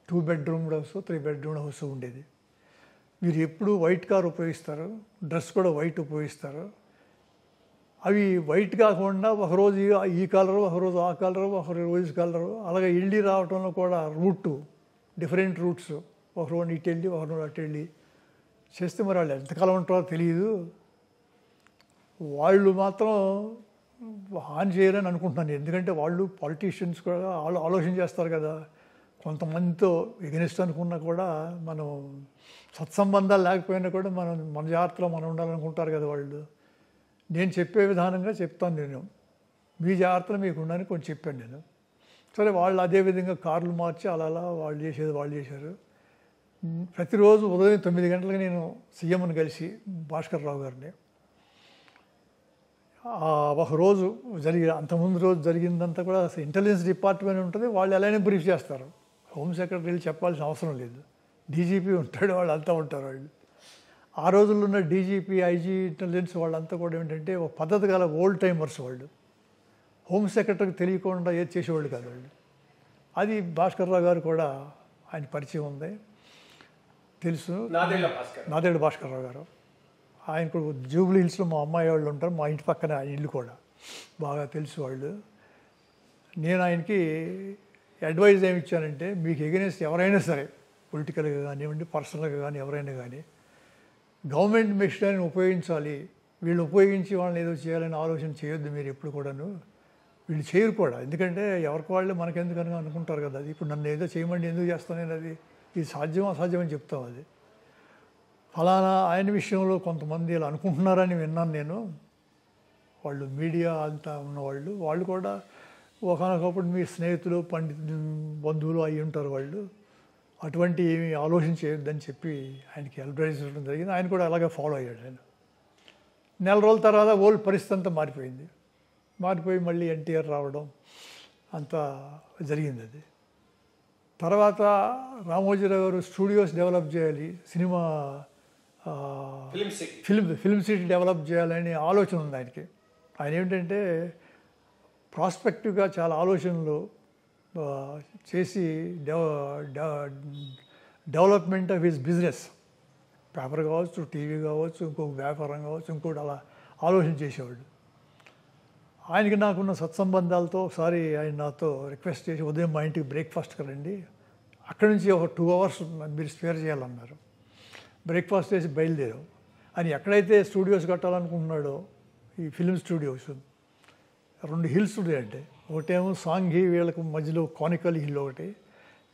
2 బెడ్రూమ్ హౌస్ 3 బెడ్రూమ్ హౌస్ ఉండేది. మీరు ఎప్పుడు వైట్ కార్ ఉపయోగిస్తారు, డ్రెస్ కూడా వైట్ ఉపయోగిస్తారు. అవి వైట్ కాకుండా ఒకరోజు ఈ కలరు, ఒకరోజు ఆ కలరు, ఒకరోజు కలరు, అలాగే వెళ్ళి రావడంలో కూడా డిఫరెంట్ రూట్స్, ఒకరోజు ఇటు వెళ్ళి ఒకరోజు అటు వెళ్ళి చేస్తే మరి వాళ్ళు ఎంతకాలం ఉంటారో తెలియదు. వాళ్ళు మాత్రం హాని చేయరని అనుకుంటున్నాను. ఎందుకంటే వాళ్ళు పాలిటీషియన్స్ కూడా ఆలోచన చేస్తారు కదా. కొంతమందితో ఎగనిస్ట్ అనుకున్నా కూడా మనం సత్సంబంధాలు లేకపోయినా కూడా మన జాగ్రత్తలో మనం ఉండాలనుకుంటారు కదా వాళ్ళు. నేను చెప్పే విధానంగా చెప్తాను, నేను మీ జాగ్రత్తలో మీకు ఉండని కొంచెం చెప్పాను నేను. సరే, వాళ్ళు అదేవిధంగా కార్లు మార్చి అలా వాళ్ళు చేశారు. ప్రతిరోజు ఉదయం 9 గంటలకు నేను సీఎంని కలిసి భాస్కర్ రావు గారిని ఒకరోజు అంతకుముందు రోజు జరిగిందంతా కూడా ఇంటెలిజెన్స్ డిపార్ట్మెంట్ ఉంటుంది, వాళ్ళు ఎలానే బ్రీఫ్ చేస్తారు. హోమ్ సెక్రటరీలు చెప్పాల్సిన అవసరం లేదు, డీజీపీ ఉంటాడు, వాళ్ళంతా ఉంటారు. వాళ్ళు ఆ రోజుల్లో ఉన్న డీజీపీ ఐజీ ఇంటెలిజెన్స్ వాళ్ళంతా కూడా ఏంటంటే ఒక పద్ధతి గల ఓల్డ్ టైమర్స్. వాళ్ళు హోమ్ సెక్రటరీకి తెలియకుండా ఏది చేసేవాళ్ళు కాదు వాళ్ళు. అది భాస్కర్ రావు గారు కూడా ఆయన పరిచయం ఉంది, తెలుసు. నాదేళ్ల భాస్కర్ రావు గారు, ఆయనకు జూబ్లీ హిల్స్లో మా అమ్మాయి వాళ్ళు ఉంటారు, మా ఇంటి పక్కన ఆయన ఇల్లు కూడా బాగా తెలుసు వాళ్ళు. నేను ఆయనకి అడ్వైజ్ ఏమి ఇచ్చానంటే, మీకు ఎగెనిస్ట్ ఎవరైనా సరే, పొలిటికల్గా కానివ్వండి, పర్సనల్గా కానీ ఎవరైనా కానీ, గవర్నమెంట్ మెషినరీని ఉపయోగించాలి. వీళ్ళు ఉపయోగించి వాళ్ళని ఏదో చేయాలని ఆలోచన చేయొద్దు మీరు ఎప్పుడు కూడాను. వీళ్ళు చేయరు కూడా, ఎందుకంటే ఎవరికి వాళ్ళే మనకెందుకని అనుకుంటారు కదా. అది ఇప్పుడు నన్ను ఏదో చేయమండి ఎందుకు చేస్తాను నేను, అది ఇది సాధ్యం అసాధ్యం అని చెప్తాం. అది ఫలానా ఆయన విషయంలో కొంతమంది ఇలా అనుకుంటున్నారని విన్నాను నేను. వాళ్ళు మీడియా అంతా ఉన్నవాళ్ళు, వాళ్ళు కూడా ఒకనొకప్పుడు మీ స్నేహితులు బంధువులు అయి ఉంటారు వాళ్ళు. అటువంటి ఏమి ఆలోచన చేయొద్దని చెప్పి ఆయనకి అడ్వైజ్ ఇవ్వడం జరిగింది. ఆయన కూడా అలాగే ఫాలో అయ్యాడు. ఆయన నెల రోజుల తర్వాత ఓల్డ్ పరిస్థితి అంతా మారిపోయి మళ్ళీ ఎన్టీఆర్ రావడం అంతా జరిగింది. అది తర్వాత రామోజీరావు గారు స్టూడియోస్ డెవలప్ చేయాలి, సినిమా ఫిల్మ్ సిటీ డెవలప్ చేయాలని ఆలోచన ఉంది ఆయనకి. ఆయన ఏమిటంటే ప్రాస్పెక్టివ్గా చాలా ఆలోచనలు చేసి development of his business, paper కావచ్చు, టీవీ కావచ్చు, ఇంకొక వ్యాపారం కావచ్చు, ఇంకోటి అలా ఆలోచన చేసేవాళ్ళు. ఆయనకి నాకున్న సత్సంబంధాలతో ఒకసారి ఆయన నాతో రిక్వెస్ట్ చేసి, ఉదయం మా ఇంటికి బ్రేక్ఫాస్ట్కి రండి, అక్కడి నుంచి ఒక 2 అవర్స్ మీరు స్పేర్ చేయాలన్నారు. బ్రేక్ఫాస్ట్ చేసి బయలుదేరాం. ఆయన ఎక్కడైతే స్టూడియోస్ కట్టాలనుకుంటున్నాడో, ఈ ఫిల్మ్ స్టూడియోస్ 2 హిల్స్ ఉన్నాయంటే, ఒకటేమో సాంఘీ వీళ్ళకు మధ్యలో కానికల్ హిల్ ఒకటి,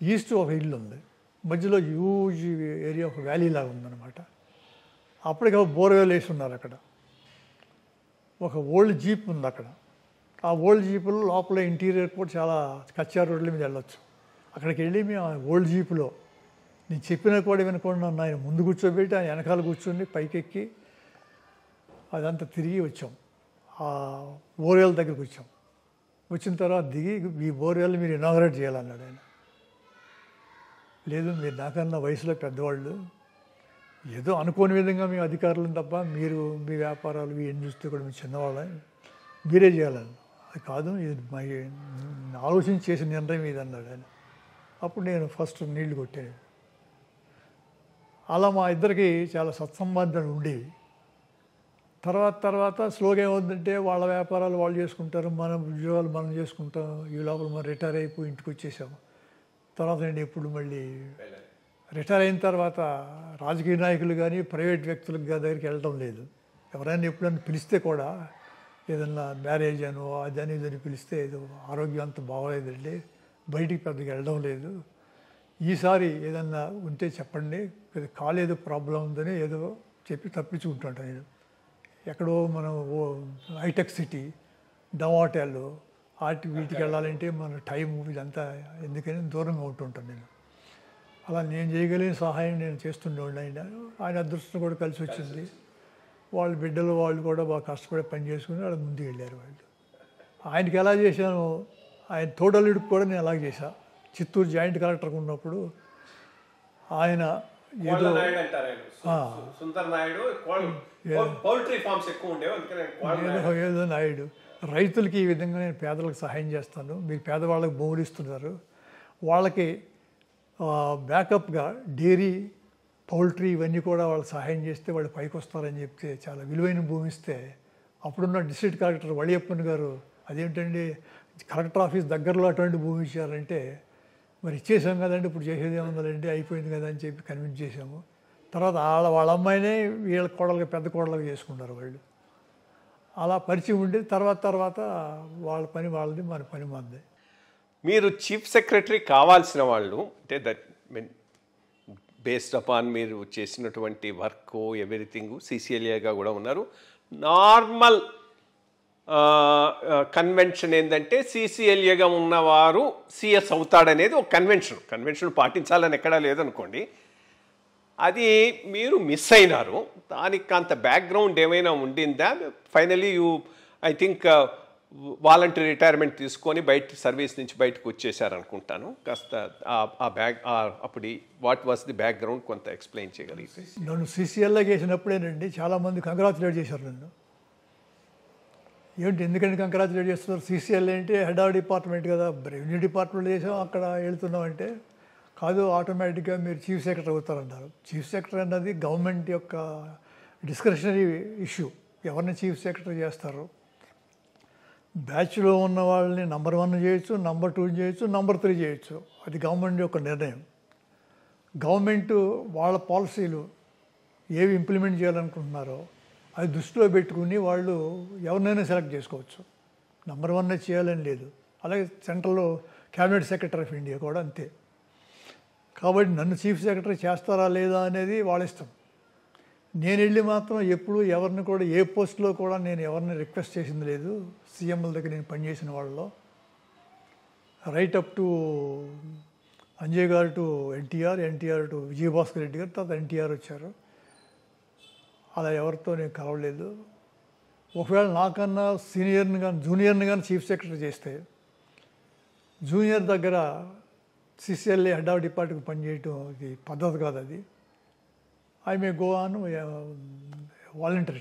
ఈస్ట్ ఒక హిల్ ఉంది, మధ్యలో హ్యూజ్ ఏరియా ఒక వ్యాలీ లాగా ఉందన్నమాట. అప్పటికి బోర్వెల్ వేసి ఉన్నారు అక్కడ. ఒక ఓల్డ్ జీప్ ఉంది అక్కడ. ఆ ఓల్డ్ జీపులో లోపల ఇంటీరియర్ కూడా చాలా కచ్చా రోడ్ల మీద వెళ్ళొచ్చు. అక్కడికి వెళ్ళి మేము ఆ ఓల్డ్ జీపులో, నేను చెప్పినా కూడా వినకుండా నన్ను ఆయన ముందు కూర్చోబెట్టి ఆయన వెనకాల కూర్చొని పైకెక్కి అదంతా తిరిగి వచ్చాం. ఆ బోర్వెల్ దగ్గరికి వచ్చాం. వచ్చిన తర్వాత దిగి, ఈ బోర్వెల్ మీరు ఇనాగరేట్ చేయాలన్నాడు ఆయన. లేదు, మీరు నాకన్నా వయసులో పెద్దవాళ్ళు, ఏదో అనుకోని విధంగా మేము అధికారులను తప్ప, మీరు మీ వ్యాపారాలు ఏం చూస్తే కూడా మీరు చిన్నవాళ్ళ, మీరే చేయాలని. అది కాదు, ఇది మా ఆలోచించి చేసిన నిర్ణయం ఇది అన్నాడు ఆయన. అప్పుడు నేను ఫస్ట్ నీళ్లు కొట్టాను. అలా మా ఇద్దరికి చాలా సత్సంబంధాలు ఉండేవి. తర్వాత స్లోగా ఏమవుతుందంటే, వాళ్ళ వ్యాపారాలు వాళ్ళు చేసుకుంటారు, మన ఉద్యోగాలు మనం చేసుకుంటాం. ఈ లోపల మనం రిటైర్ అయిపోయి ఇంటికి వచ్చేసాము. తర్వాత నేను ఎప్పుడు మళ్ళీ రిటైర్ అయిన తర్వాత రాజకీయ నాయకులు కానీ ప్రైవేట్ వ్యక్తులకు దగ్గరికి వెళ్ళడం లేదు. ఎవరైనా ఎప్పుడైనా పిలిస్తే కూడా, ఏదన్నా మ్యారేజ్ అనో అదని ఇదని పిలిస్తే, ఏదో ఆరోగ్యం అంత బాగోలేదండి, బయటికి పెద్దగా వెళ్ళడం లేదు. ఈసారి ఏదన్నా ఉంటే చెప్పండి, కాలు ఏదో ప్రాబ్లం ఉందని ఏదో చెప్పి తప్పించుకుంటుంటాను నేను. ఎక్కడో మనం హైటెక్ సిటీ, డవాటెల్ వీటికి వెళ్ళాలంటే మన టైము ఇదంతా ఎందుకని దూరంగా ఉంటుంటాను నేను. అలా నేను చేయగలిగిన సహాయం నేను చేస్తుండేవాడిని. ఆయన అదృష్టం కూడా కలిసి వచ్చింది. వాళ్ళ బిడ్డలు వాళ్ళు కూడా బాగా కష్టపడి పని చేసుకుని వాళ్ళు ముందుకు వెళ్ళారు. వాళ్ళు ఆయనకి ఎలా చేశాను, ఆయన తోడల్లుడికి కూడా నేను అలాగే చేశాను. చిత్తూరు జాయింట్ కలెక్టర్గా ఉన్నప్పుడు ఆయన ఏదో ఏదో నాయుడు రైతులకి ఈ విధంగా నేను పేదలకు సహాయం చేస్తాను, మీరు పేదవాళ్ళకి భూములు ఇస్తున్నారు, వాళ్ళకి బ్యాకప్గా డైరీ పౌల్ట్రీ ఇవన్నీ కూడా వాళ్ళకి సహాయం చేస్తే వాళ్ళు పైకి వస్తారని చెప్తే చాలా విలువైన భూమి ఇస్తే అప్పుడున్న డిస్ట్రిక్ట్ కలెక్టర్ వడియప్పన్ గారు అదేంటండి కలెక్టర్ ఆఫీస్ దగ్గరలో అటువంటి భూమి ఇచ్చారంటే మరి ఇచ్చేసాం కదండి ఇప్పుడు చేసేది ఏముందండి అయిపోయింది కదా అని చెప్పి కన్విన్స్ చేసాము. తర్వాత వాళ్ళ అమ్మాయినే వీళ్ళ కోడలుగా పెద్ద కోడలుగా చేసుకున్నారు వాళ్ళు. అలా పరిచయం ఉండి తర్వాత వాళ్ళ పని వాళ్ళది మన పని మనది. మీరు చీఫ్ సెక్రటరీ కావాల్సిన వాళ్ళు అంటే దట్ మీన్ బేస్డ్ అపాన్ మీరు చేసినటువంటి వర్క్ ఎవ్రీథింగ్ సిసిఎల్ఏగా కూడా ఉన్నారు. నార్మల్ కన్వెన్షన్ ఏంటంటే సిసిఎల్ఏగా ఉన్నవారు సిఎస్ అవుతాడనేది ఒక కన్వెన్షన్ పాటించాలని ఎక్కడా లేదనుకోండి. అది మీరు మిస్ అయినారు. దానికి అంత బ్యాక్గ్రౌండ్ ఏమైనా ఉండిందా? Finally I think voluntary retirement తీసుకొని సర్వీస్ నుంచి బయటకు వచ్చేసారనుకుంటాను. కాస్త అప్పుడు వాట్ వాస్ ది బ్యాక్గ్రౌండ్ కొంత ఎక్స్ప్లెయిన్ చేయగలిగితే. నన్ను సిసిఎల్ఏ చేసినప్పుడేనండి చాలామంది కంగ్రాచులేట్ చేశారు నన్ను. ఏంటి ఎందుకంటే కంగ్రాచులేట్ చేస్తున్నారు, సిసిఎల్ఏ అంటే హెడ్ ఆఫ్ డిపార్ట్మెంట్ కదా, రెవెన్యూ డిపార్ట్మెంట్ చేసాం అక్కడ వెళ్తున్నామంటే కాదు ఆటోమేటిక్గా మీరు చీఫ్ సెక్రటరీ అవుతారన్నారు. చీఫ్ సెక్రటరీ అన్నది గవర్నమెంట్ యొక్క డిస్క్రిషనరీ ఇష్యూ, ఎవరిని చీఫ్ సెక్రటరీ చేస్తారు. బ్యాచ్లో ఉన్న వాళ్ళని నంబర్ 1 చేయొచ్చు, నంబర్ 2 చేయొచ్చు, నంబర్ 3 చేయొచ్చు. అది గవర్నమెంట్ యొక్క నిర్ణయం. గవర్నమెంట్ వాళ్ళ పాలసీలు ఏవి ఇంప్లిమెంట్ చేయాలనుకుంటున్నారో అది దృష్టిలో పెట్టుకుని వాళ్ళు ఎవరినైనా సెలెక్ట్ చేసుకోవచ్చు. నంబర్ 1 చేయాలని లేదు. అలాగే సెంట్రల్లో క్యాబినెట్ సెక్రటరీ ఆఫ్ ఇండియా కూడా అంతే. కాబట్టి నన్ను చీఫ్ సెక్రటరీ చేస్తారా లేదా అనేది వాళ్ళ ఇష్టం. నేను వెళ్ళి మాత్రం ఎప్పుడు ఎవరిని కూడా ఏ పోస్ట్లో కూడా నేను ఎవరిని రిక్వెస్ట్ చేసింది లేదు. సీఎంల దగ్గర నేను పనిచేసిన వాళ్ళలో రైట్ అప్ టు అంజయ్ గారు టు ఎన్టీఆర్ టు విజయభాస్కర్ రెడ్డి గారు, తర్వాత ఎన్టీఆర్ వచ్చారు. అలా ఎవరితో నేను కలవలేదు. ఒకవేళ నాకన్నా సీనియర్ని కానీ జూనియర్ని కానీ చీఫ్ సెక్రటరీ చేస్తే జూనియర్ దగ్గర సిసిఎల్ఏ హెడ్ ఆఫ్ డిపార్ట్మెంట్ పనిచేయటం ఇది పద్ధతి కాదు. అది I may go on voluntary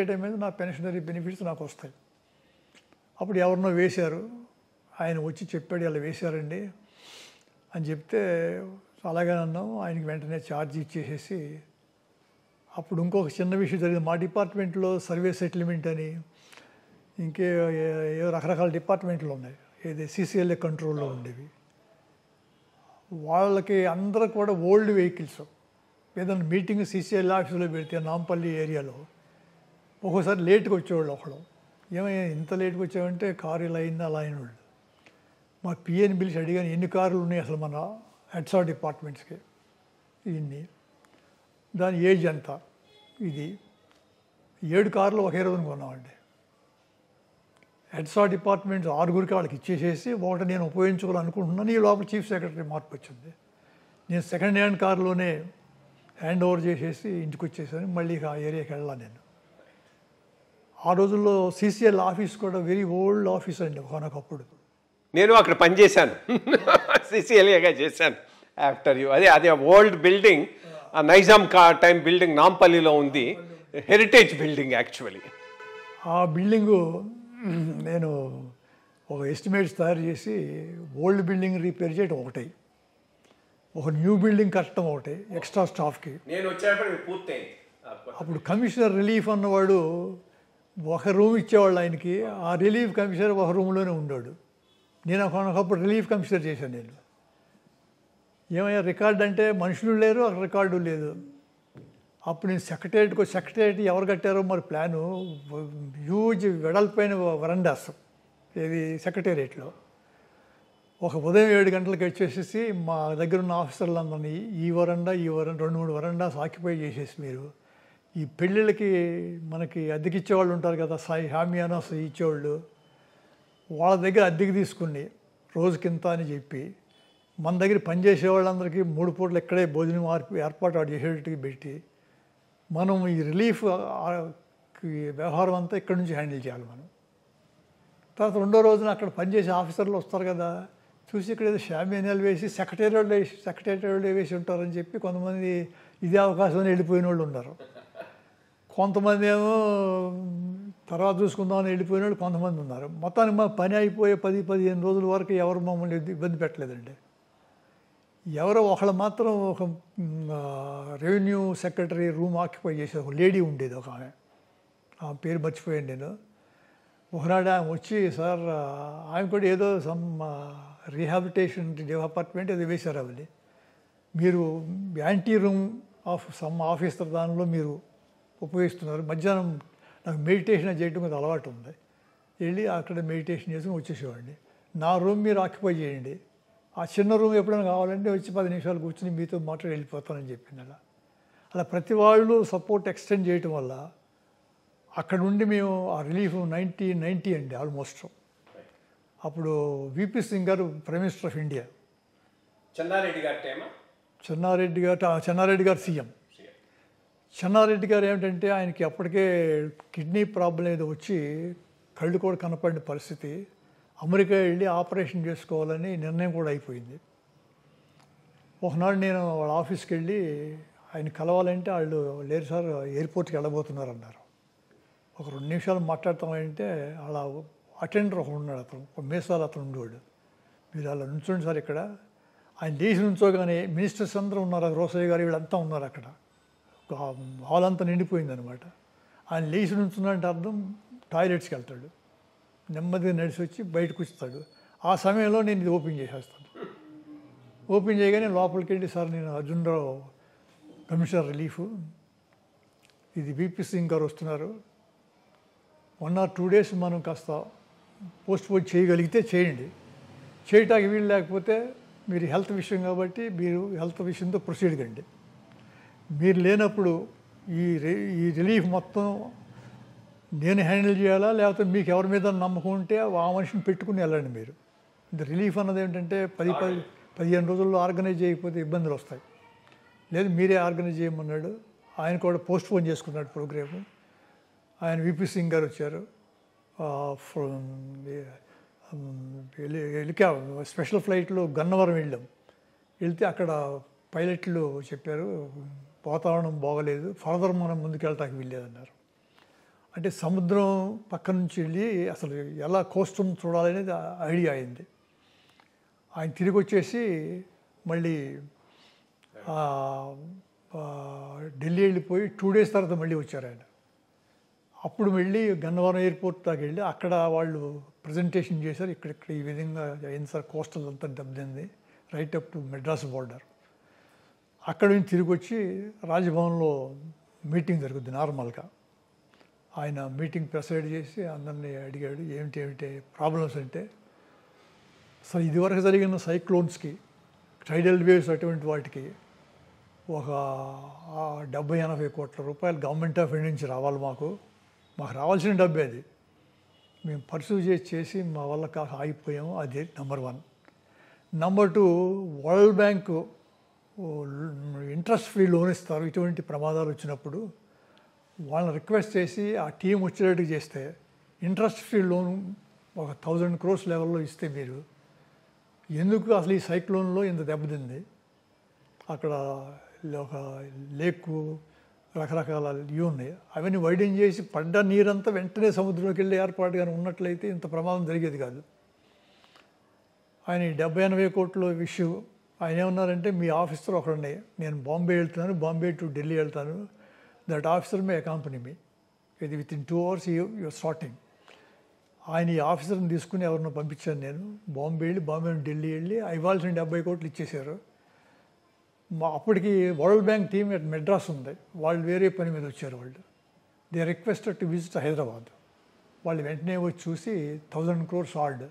retirement నా పెన్షనరీ బెనిఫిట్స్ నాకు వస్తాయి. అప్పుడు ఎవరినో వేశారు, ఆయన వచ్చి చెప్పాడు ఇలా వేశారండి అని చెప్తే అలాగే అన్నాం. ఆయనకి వెంటనే ఛార్జ్ ఇచ్చేసేసి అప్పుడు ఇంకొక చిన్న విషయం జరిగింది. మా డిపార్ట్మెంట్లో సర్వే సెటిల్మెంట్ అని ఇంకే రకరకాల డిపార్ట్మెంట్లు ఉన్నాయి, ఏది సిసిఎల్ఏ కంట్రోల్లో ఉండేవి. వాళ్ళకి అందరూ కూడా ఓల్డ్ వెహికల్స్. ఏదైనా మీటింగ్ సిసిఎల్ ఆఫీసులో పెడితే నాంపల్లి ఏరియాలో ఒక్కోసారి లేట్గా వచ్చేవాళ్ళు. ఒకళ్ళు ఏమైనా ఇంత లేట్గా వచ్చామంటే కారు ఇలా అయింది అలా అయిన వాళ్ళు. మా పిఎని పిలిచి అడిగాను ఎన్ని కార్లు ఉన్నాయి అసలు మన హెడ్స్ ఆఫ్ డిపార్ట్మెంట్స్కి, ఇన్ని దాని ఏజ్ ఎంత, ఇది 7 కార్లు ఒకే రోజున కొన్నామండి. హెడ్స్ ఆఫ్ డిపార్ట్మెంట్స్ 6గురికి వాళ్ళకి ఇచ్చేసేసి ఒకటి నేను ఉపయోగించుకోవాలనుకుంటున్నాను. ఈ లోపల చీఫ్ సెక్రటరీ మార్పు వచ్చింది. నేను సెకండ్ హ్యాండ్ కార్లోనే హ్యాండ్ ఓవర్ చేసేసి ఇంటికి వచ్చేసాను. మళ్ళీ ఆ ఏరియాకి వెళ్ళాను నేను. ఆ రోజుల్లో సిసిఎల్ ఆఫీస్ కూడా వెరీ ఓల్డ్ ఆఫీస్ అండి ఒకనొకప్పుడు. నేను అక్కడ పనిచేశాను, సిసిఎల్ఏగా చేశాను ఆఫ్టర్ యూ. అదే old building, Nizam time building నాంపల్లిలో ఉంది, హెరిటేజ్ బిల్డింగ్ యాక్చువల్లీ. ఆ బిల్డింగు నేను ఒక ఎస్టిమేట్స్ తయారు చేసి ఓల్డ్ బిల్డింగ్ రిపేర్ చేయడం ఒకటి, ఒక న్యూ బిల్డింగ్ కట్టడం ఒకటి ఎక్స్ట్రా స్టాఫ్కి. నేను వచ్చేటప్పుడు పూర్తయింది. అప్పుడు కమిషనర్ రిలీఫ్ అన్నవాడు ఒక రూమ్ ఇచ్చేవాళ్ళు ఆయనకి. ఆ రిలీఫ్ కమిషనర్ ఒక రూమ్లోనే ఉండేవాడు. నేను ఒకప్పుడు రిలీఫ్ కమిషనర్ చేశాను నేను. ఏమయ్యా రికార్డు అంటే మనుషులు లేరు, అక్కడ రికార్డు లేదు. అప్పుడు నేను సెక్రటేరియట్ ఎవరు కట్టారో మరి ప్లాను, హ్యూజ్ వెడల్పైన వరండాస్ ఏది సెక్రటేరియట్లో. ఒక ఉదయం 7 గంటలకు వచ్చేసేసి మా దగ్గర ఉన్న ఆఫీసర్లందరినీ ఈ వరండా 2-3 వరండాస్ ఆక్యుపై చేసేసి మీరు ఈ పెళ్ళిళ్ళకి మనకి అద్దెకిచ్చేవాళ్ళు ఉంటారు కదా, హామీయానా ఇచ్చేవాళ్ళు, వాళ్ళ దగ్గర అద్దెకి తీసుకుని రోజుకింత అని చెప్పి మన దగ్గర పనిచేసే వాళ్ళందరికీ 3 పూటలు ఇక్కడే భోజనం ఏర్పాటు చేసేటట్టుగా పెట్టి మనం ఈ రిలీఫ్ వ్యవహారం అంతా ఇక్కడి నుంచి హ్యాండిల్ చేయాలి మనం. తర్వాత రెండో రోజున అక్కడ పనిచేసే ఆఫీసర్లు వస్తారు కదా, చూసి ఇక్కడ ఏదో షామియానాలు వేసి సెక్రటేరియట్ వేసి ఉంటారని చెప్పి కొంతమంది ఇదే అవకాశం వెళ్ళిపోయిన వాళ్ళు ఉన్నారు. కొంతమంది ఏమో తర్వాత చూసుకుందామని వెళ్ళిపోయిన వాళ్ళు కొంతమంది ఉన్నారు. మొత్తానికి మా పని అయిపోయే 10-15 రోజుల వరకు ఎవరు మమ్మల్ని ఇబ్బంది పెట్టలేదండి. ఎవరో ఒకళ్ళు మాత్రం ఒక రెవెన్యూ సెక్రటరీ రూమ్ ఆక్యుపై చేసే ఒక లేడీ ఉండేది, ఒక ఆమె పేరు మర్చిపోయాను నేను. ఒకనాడు ఆమె వచ్చి, సార్ ఆమె కూడా ఏదో సమ్ రీహాబిలిటేషన్ డిపార్ట్మెంట్ ఏదో వేశారు అవన్నీ, మీరు anti room of some officer దానిలో మీరు ఉపయోగిస్తున్నారు, మధ్యాహ్నం నాకు మెడిటేషన్ చేయడం మీద అలవాటు ఉంది, వెళ్ళి అక్కడ మెడిటేషన్ చేసుకుని వచ్చేసేవాడిని, నా రూమ్ మీరు ఆక్యుపై చేయండి, ఆ చిన్న రూమ్ ఎప్పుడైనా కావాలంటే వచ్చి 10 నిమిషాలు కూర్చుని మీతో మాట్లాడి వెళ్ళిపోతానని చెప్పింది. అలా ప్రతి వాళ్ళు సపోర్ట్ ఎక్స్టెండ్ చేయటం వల్ల అక్కడ నుండి మేము ఆ రిలీఫ్ 1990 అండి ఆల్మోస్ట్. అప్పుడు విపి సింగ్ గారు prime minister of India, Chenna Reddy గారు సీఎం. చెన్నారెడ్డి గారు ఏమిటంటే ఆయనకి అప్పటికే కిడ్నీ ప్రాబ్లం ఏదో వచ్చి కళ్ళు కూడా కనపడిన పరిస్థితి, అమెరికా వెళ్ళి ఆపరేషన్ చేసుకోవాలని నిర్ణయం కూడా అయిపోయింది. ఒకనాడు నేను వాళ్ళ ఆఫీస్కి వెళ్ళి ఆయన కలవాలంటే వాళ్ళు లేరు సార్ ఎయిర్పోర్ట్కి వెళ్ళబోతున్నారు అన్నారు. ఒక 2 నిమిషాలు మాట్లాడతామంటే అలా అటెండర్ ఒకడు ఉన్నాడు, అతను ఒక మేసాలు అతను ఉండేవాడు, మీరు అలా నుంచోండి సార్ ఇక్కడ. ఆయన లేచి నుంచోగానే మినిస్టర్స్ అందరూ ఉన్నారు, రోసయ్య గారు వీళ్ళంతా ఉన్నారు అక్కడ, హాల్ అంతా నిండిపోయిందనమాట. ఆయన లేచి నుంచున్నాడంటే అర్థం టాయిలెట్స్కి వెళ్తాడు, నెమ్మదిగా నడిచి వచ్చి బయటకు వస్తాడు. ఆ సమయంలో నేను ఇది ఓపెన్ చేసేస్తాను. ఓపెన్ చేయగానే లోపలికి వెళ్ళి, సార్ నేను అర్జున్రావు కమిషనర్ రిలీఫ్, ఇది విపి సింగ్ గారు వస్తున్నారు, 1 or 2 days మనం కాస్త పోస్ట్ పోన్ చేయగలిగితే చేయండి, చేయటానికి వీలు లేకపోతే మీరు హెల్త్ విషయం కాబట్టి మీరు హెల్త్ విషయంతో ప్రొసీడ్ కండి, మీరు లేనప్పుడు ఈ రిలీఫ్ మొత్తం నేను హ్యాండిల్ చేయాలా లేకపోతే మీకు ఎవరి మీద నమ్మకం ఉంటే ఆ మనిషిని పెట్టుకుని వెళ్ళండి మీరు. ఇది రిలీఫ్ అన్నది ఏంటంటే 10-15 రోజుల్లో ఆర్గనైజ్ చేయకపోతే ఇబ్బందులు వస్తాయి, లేదు మీరే ఆర్గనైజ్ చేయమన్నాడు. ఆయన కూడా పోస్ట్ పోన్ చేసుకున్నాడు ప్రోగ్రాము. ఆయన విపి సింగ్ గారు వచ్చారు, స్పెషల్ ఫ్లైట్లో గన్నవరం వెళ్ళాం. వెళ్తే అక్కడ పైలట్లు చెప్పారు వాతావరణం బాగలేదు, ఫర్దర్ మనం ముందుకెళ్ళటానికి వెళ్ళేదన్నారు. అంటే సముద్రం పక్క నుంచి వెళ్ళి అసలు ఎలా కోస్టం చూడాలనేది ఐడియా అయింది. ఆయన తిరిగి వచ్చేసి మళ్ళీ ఢిల్లీ వెళ్ళిపోయి 2 days తర్వాత మళ్ళీ వచ్చారు ఆయన. అప్పుడు వెళ్ళి గన్నవరం ఎయిర్పోర్ట్ దాకా వెళ్ళి అక్కడ వాళ్ళు ప్రజెంటేషన్ చేశారు, ఇక్కడ ఈ విధంగా అయింది సార్, కోస్టల్ అంతా దెబ్బతింది right up to Madras border. అక్కడ నుంచి తిరిగి వచ్చి రాజ్భవన్లో మీటింగ్ జరుగుద్ది నార్మల్గా. ఆయన మీటింగ్ ప్రెసైడ్ చేసి అందరినీ అడిగాడు ఏమిటి ప్రాబ్లమ్స్ అంటే, అసలు ఇదివరకు జరిగిన సైక్లోన్స్కి టైడల్ వేవ్స్ అటువంటి వాటికి ఒక 70-80 కోట్ల రూపాయలు గవర్నమెంట్ ఆఫ్ ఇండియా నుంచి రావాలి, మాకు రావాల్సిన డబ్బే అది, మేము పర్సూ చేసి మా వల్ల కాక ఆగిపోయాము. అది number 1. Number 2, world bank interest free loan ఇస్తారు ఇటువంటి ప్రమాదాలు వచ్చినప్పుడు. వాళ్ళని రిక్వెస్ట్ చేసి ఆ టీం వచ్చేటట్టు చేస్తే ఇంట్రెస్ట్ ఫ్రీ లోన్ ఒక 1000 crores లెవెల్లో ఇస్తే మీరు ఎందుకు అసలు ఈ సైక్లోన్లో ఇంత దెబ్బతింది, అక్కడ ఒక లేకు రకరకాల ఇవి ఉన్నాయి, అవన్నీ వైడెన్ చేసి పడ్డ నీరంతా వెంటనే సముద్రంలోకి వెళ్ళి ఏర్పాటుగా ఉన్నట్లయితే ఇంత ప్రమాదం జరిగేది కాదు. ఆయన 70-80 కోట్ల విషయం ఆయన ఏమన్నారంటే, మీ ఆఫీసర్ ఒకడండి, నేను బాంబే వెళ్తున్నాను, బాంబే టు ఢిల్లీ వెళ్తాను, దట్ ఆఫీసర్ మే అకాంపనీ మీ, ఇది within 2 hours యూఆర్ స్టార్టింగ్. ఆయన ఈ ఆఫీసర్ని తీసుకుని ఎవరినో పంపించాను నేను, బాంబే నుండి ఢిల్లీ వెళ్ళి ఇవ్వాల్సిన 70 కోట్లు ఇచ్చేశారు. అప్పటికి world bank team at Madras ఉంది, వాళ్ళు వేరే పని మీద వచ్చారు. వాళ్ళు they requested to visit Hyderabad. వాళ్ళు వెంటనే వచ్చి చూసి 1000 crores ఆర్డ్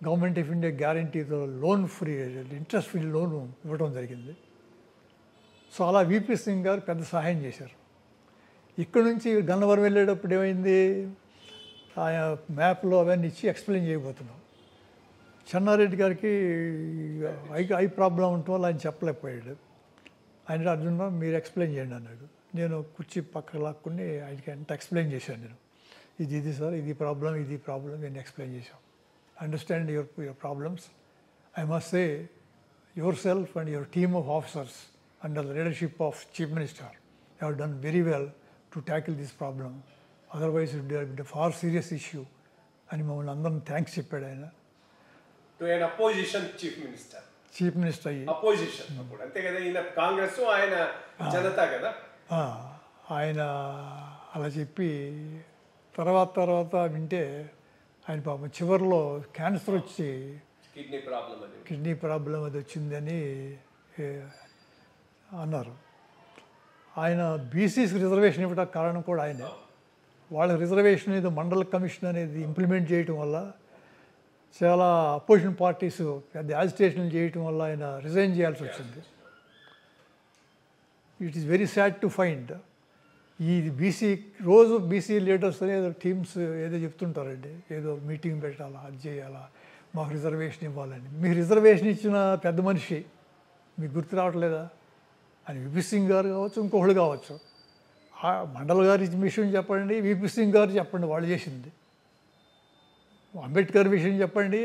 గవర్నమెంట్ ఆఫ్ ఇండియా గ్యారంటీతో loan free, interest free loan ఇవ్వడం జరిగింది. సో అలా విపి సింగ్ గారు పెద్ద సహాయం చేశారు. ఇక్కడ నుంచి గన్నవరం వెళ్ళేటప్పుడు ఏమైంది, ఆయన మ్యాప్లో అవన్నీ ఇచ్చి ఎక్స్ప్లెయిన్ చేయబోతున్నాం. చెన్నారెడ్డి గారికి ఐ ప్రాబ్లం ఉండటం వల్ల ఆయన చెప్పలేకపోయాడు. ఆయన అర్జున్ మీరు ఎక్స్ప్లెయిన్ చేయండి అన్నాడు. నేను కుర్చీ పక్కకు లాక్కుని ఆయనకి ఎంత ఎక్స్ప్లెయిన్ చేశాను. నేను ఇది సార్, ఇది ప్రాబ్లం నేను ఎక్స్ప్లెయిన్ చేశాను. Understand your problems. I must say yourself and your team of officers under the leadership of chief minister have done very well to tackle this problem. Otherwise it be far serious issue అని మమ్మల్ని అందరం థ్యాంక్స్ చెప్పాడు ఆయన. To an opposition chief minister అయ్యి అపోజిషన్ అప్పుడు అంతే కదా, ఈయన కాంగ్రెస్, ఆయన జనతా కదా. ఆయన అలా చెప్పి తర్వాత వింటే ఆయన పాపం చివరిలో క్యాన్సర్ వచ్చి కిడ్నీ ప్రాబ్లం అది వచ్చిందని అన్నారు. ఆయన బీసీస్ రిజర్వేషన్ ఇవ్వడానికి కారణం కూడా ఆయనే. వాళ్ళ రిజర్వేషన్ ఏదో మండల కమిషన్ అనేది ఇంప్లిమెంట్ చేయటం వల్ల చాలా అపోజిషన్ పార్టీస్ పెద్ద యాజిటేషన్లు చేయటం వల్ల ఆయన రిజైన్ చేయాల్సి వచ్చింది. It is very sad to find ఈ రోజు బీసీ లీడర్స్ ఏదో టీమ్స్ ఏదో చెప్తుంటారండి, ఏదో మీటింగ్ పెట్టాలా, అది చేయాలా, మాకు రిజర్వేషన్ ఇవ్వాలని. మీకు రిజర్వేషన్ ఇచ్చిన పెద్ద మనిషి మీకు గుర్తు రావట్లేదా అని విపి సింగ్ గారు కావచ్చు, ఇంకొకళ్ళు కావచ్చు. మండల్ గారి విషయం చెప్పండి, విపి సింగ్ గారు చెప్పండి వాళ్ళు చేసింది. అంబేద్కర్ విషయం చెప్పండి,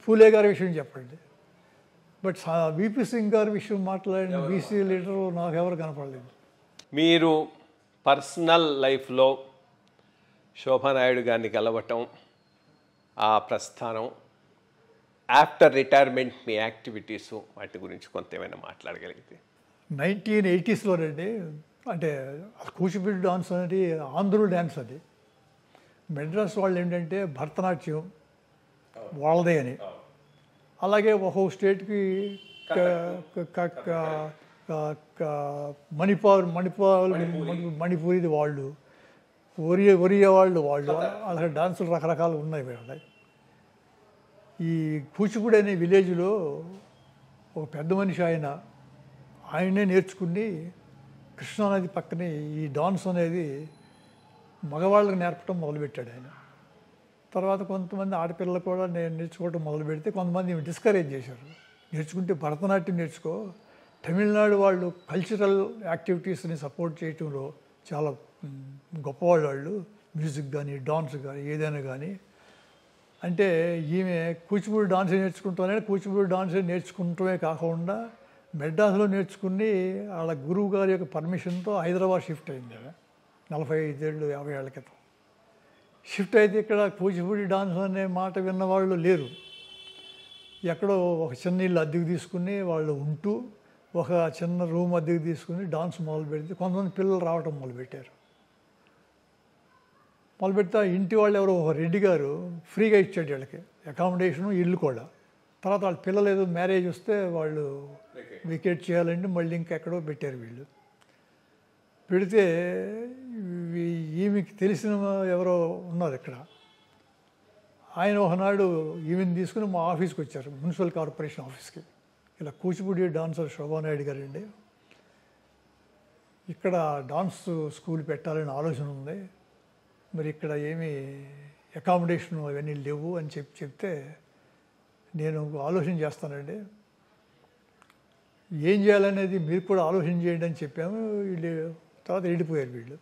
ఫూలే గారి విషయం చెప్పండి. బట్ విపి సింగ్ గారి విషయం మాట్లాడిన బీసీ లీడరు నాకు ఎవరు కనపడలేదు. మీరు పర్సనల్ లైఫ్లో శోభానాయుడు గారిని కలవటం, ఆ ప్రస్థానం, ఆఫ్టర్ రిటైర్మెంట్ మీ యాక్టివిటీస్, వాటి గురించి కొంత ఏమైనా మాట్లాడగలిగితే. 1980sలోనండి, అంటే కూచిపూడి డాన్స్ అనేది ఆంధ్రుల డ్యాన్స్. అది మెడ్రాస్ వాళ్ళు ఏంటంటే భరతనాట్యం వాళ్ళదే అని, అలాగే ఒక్కొక్క స్టేట్కి మణిపూరిది వాళ్ళు, ఒరియా వాళ్ళు అలాగే డాన్సులు రకరకాలు ఉన్నాయి. ఈ కూచిపూడి అనే విలేజ్లో ఒక పెద్ద మనిషి ఆయనే నేర్చుకుని కృష్ణానది పక్కనే ఈ డాన్స్ అనేది మగవాళ్ళకి నేర్పడం మొదలుపెట్టాడు ఆయన. తర్వాత కొంతమంది ఆడపిల్లలు కూడా నేర్చుకోవడం మొదలు పెడితే కొంతమంది డిస్కరేజ్ చేశారు, నేర్చుకుంటే భరతనాట్యం నేర్చుకో, తమిళనాడు వాళ్ళు కల్చరల్ యాక్టివిటీస్ని సపోర్ట్ చేయటంలో చాలా గొప్పవాళ్ళు, మ్యూజిక్ కానీ డాన్స్ కానీ ఏదైనా కానీ. అంటే ఈమె కూచిపూడి డాన్స్ నేర్చుకుంటానే, కూచిపూడి డాన్స్ నేర్చుకుంటమే కాకుండా మెడ్రాస్లో నేర్చుకుని వాళ్ళ గురువు గారి యొక్క పర్మిషన్తో హైదరాబాద్ షిఫ్ట్ అయింది. 45 ఏళ్ళు 50 ఏళ్ల క్రితం షిఫ్ట్ అయితే ఇక్కడ కూచిపూడి డాన్స్ అనే మాట విన్నవాళ్ళు లేరు. ఎక్కడో ఒక చిన్న ఇల్లు అద్దెకు తీసుకుని వాళ్ళు ఉంటూ ఒక చిన్న రూమ్ అద్దెకు తీసుకుని డాన్స్ మొదలు పెడితే కొంతమంది పిల్లలు రావటం మొదలుపెట్టారు. మొదలుపెడితే ఇంటి వాళ్ళు ఎవరో ఒక రెడ్డి గారు ఫ్రీగా ఇచ్చాడు వీళ్ళకి అకామిడేషను, ఇల్లు కూడా. తర్వాత వాళ్ళ పిల్లలు ఏదో మ్యారేజ్ వస్తే వాళ్ళు వికెట్ చేయాలంటే మళ్ళీ ఇంకెక్కడో పెట్టారు వీళ్ళు. పెడితే ఈమెకి తెలిసిన ఎవరో ఉన్నారు ఇక్కడ, ఆయన ఒకనాడు ఈమెను తీసుకుని మా ఆఫీస్కి వచ్చారు, మున్సిపల్ కార్పొరేషన్ ఆఫీస్కి. ఇలా కూచిపూడి డాన్సర్ శోభానాయుడు గారండి, ఇక్కడ డాన్స్ స్కూల్ పెట్టాలని ఆలోచన ఉంది, మరి ఇక్కడ ఏమీ అకామిడేషన్ అవన్నీ లేవు అని చెప్తే నేను ఆలోచన చేస్తానండి, ఏం చేయాలనేది మీరు కూడా ఆలోచన చేయండి అని చెప్పాము. వీళ్ళు తర్వాత వెళ్ళిపోయారు.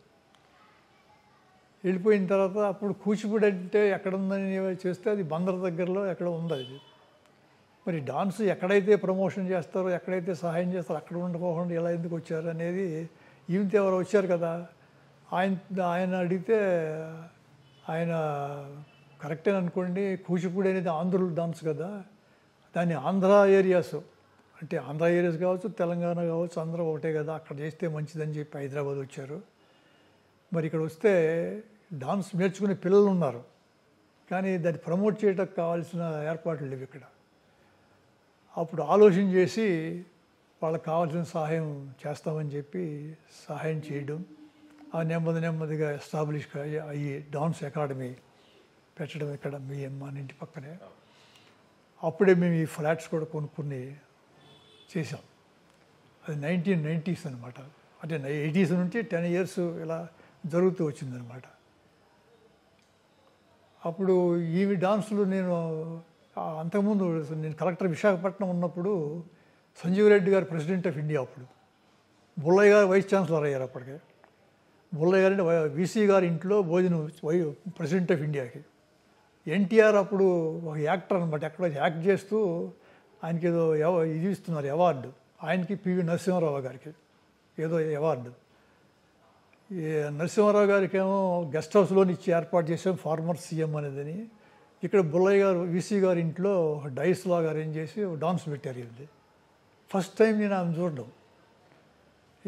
వెళ్ళిపోయిన తర్వాత అప్పుడు కూచిపూడి అంటే ఎక్కడ ఉందని చేస్తే అది బందర్ దగ్గరలో ఎక్కడ ఉంది. అది మరి డాన్స్ ఎక్కడైతే ప్రమోషన్ చేస్తారో, ఎక్కడైతే సహాయం చేస్తారో అక్కడ ఉండకోకుండా ఎలా ఎందుకు వచ్చారు అనేది ఈమెతో ఎవరు వచ్చారు కదా, ఆయన అడిగితే ఆయన కరెక్టే అనుకోండి, కూచిపూడి అనేది ఆంధ్రుల డాన్స్ కదా, దాన్ని ఆంధ్ర ఏరియాస్ అంటే ఆంధ్ర ఏరియాస్ కావచ్చు, తెలంగాణ కావచ్చు, అందరూ ఒకటే కదా, అక్కడ చేస్తే మంచిదని చెప్పి హైదరాబాద్ వచ్చారు. మరి ఇక్కడ వస్తే డాన్స్ నేర్చుకునే పిల్లలు ఉన్నారు, కానీ దాన్ని ప్రమోట్ చేయడానికి కావాల్సిన ఏర్పాట్లు లేవు ఇక్కడ. అప్పుడు ఆలోచన చేసి వాళ్ళకి కావాల్సిన సహాయం చేస్తామని చెప్పి సహాయం చేయడం, ఆ నెమ్మదిగా ఎస్టాబ్లిష్ అయ్యి డాన్స్ అకాడమీ పెట్టడం ఇక్కడ మన ఇంటి పక్కనే. అప్పుడే మేము ఈ ఫ్లాట్స్ కూడా కొనుక్కుని చేసాం. అది 1990s అనమాట. అంటే 80s నుంచి 10 years ఇలా జరుగుతూ వచ్చిందనమాట. అప్పుడు ఈ డాన్సులు నేను అంతకుముందు నేను కలెక్టర్ విశాఖపట్నం ఉన్నప్పుడు సంజీవ్ రెడ్డి గారు ప్రెసిడెంట్ ఆఫ్ ఇండియా, అప్పుడు బుల్లయ్య గారు వైస్ ఛాన్సలర్ అయ్యారు. అప్పటికే బుల్లయ్య గారు అంటే వీసీ గారి ఇంట్లో భోజనం ప్రెసిడెంట్ ఆఫ్ ఇండియాకి. ఎన్టీఆర్ అప్పుడు ఒక యాక్టర్ అనమాట, ఎక్కడో యాక్ట్ చేస్తూ ఆయనకి ఏదో ఇది ఇస్తున్నారు అవార్డు, ఆయనకి పివి నరసింహారావు గారికి ఏదో అవార్డు. ఈ నరసింహారావు గారికి ఏమో గెస్ట్ హౌస్లోని ఇచ్చి ఏర్పాటు చేసాం ఫార్మర్ సీఎం అనేదని. ఇక్కడ బుల్లయ్య గారు వీసీ గారి ఇంట్లో డైస్ లాగా అరేంజ్ చేసి డాన్స్ పెట్టారు. ఇది ఫస్ట్ టైం నేను ఆమె చూడడం.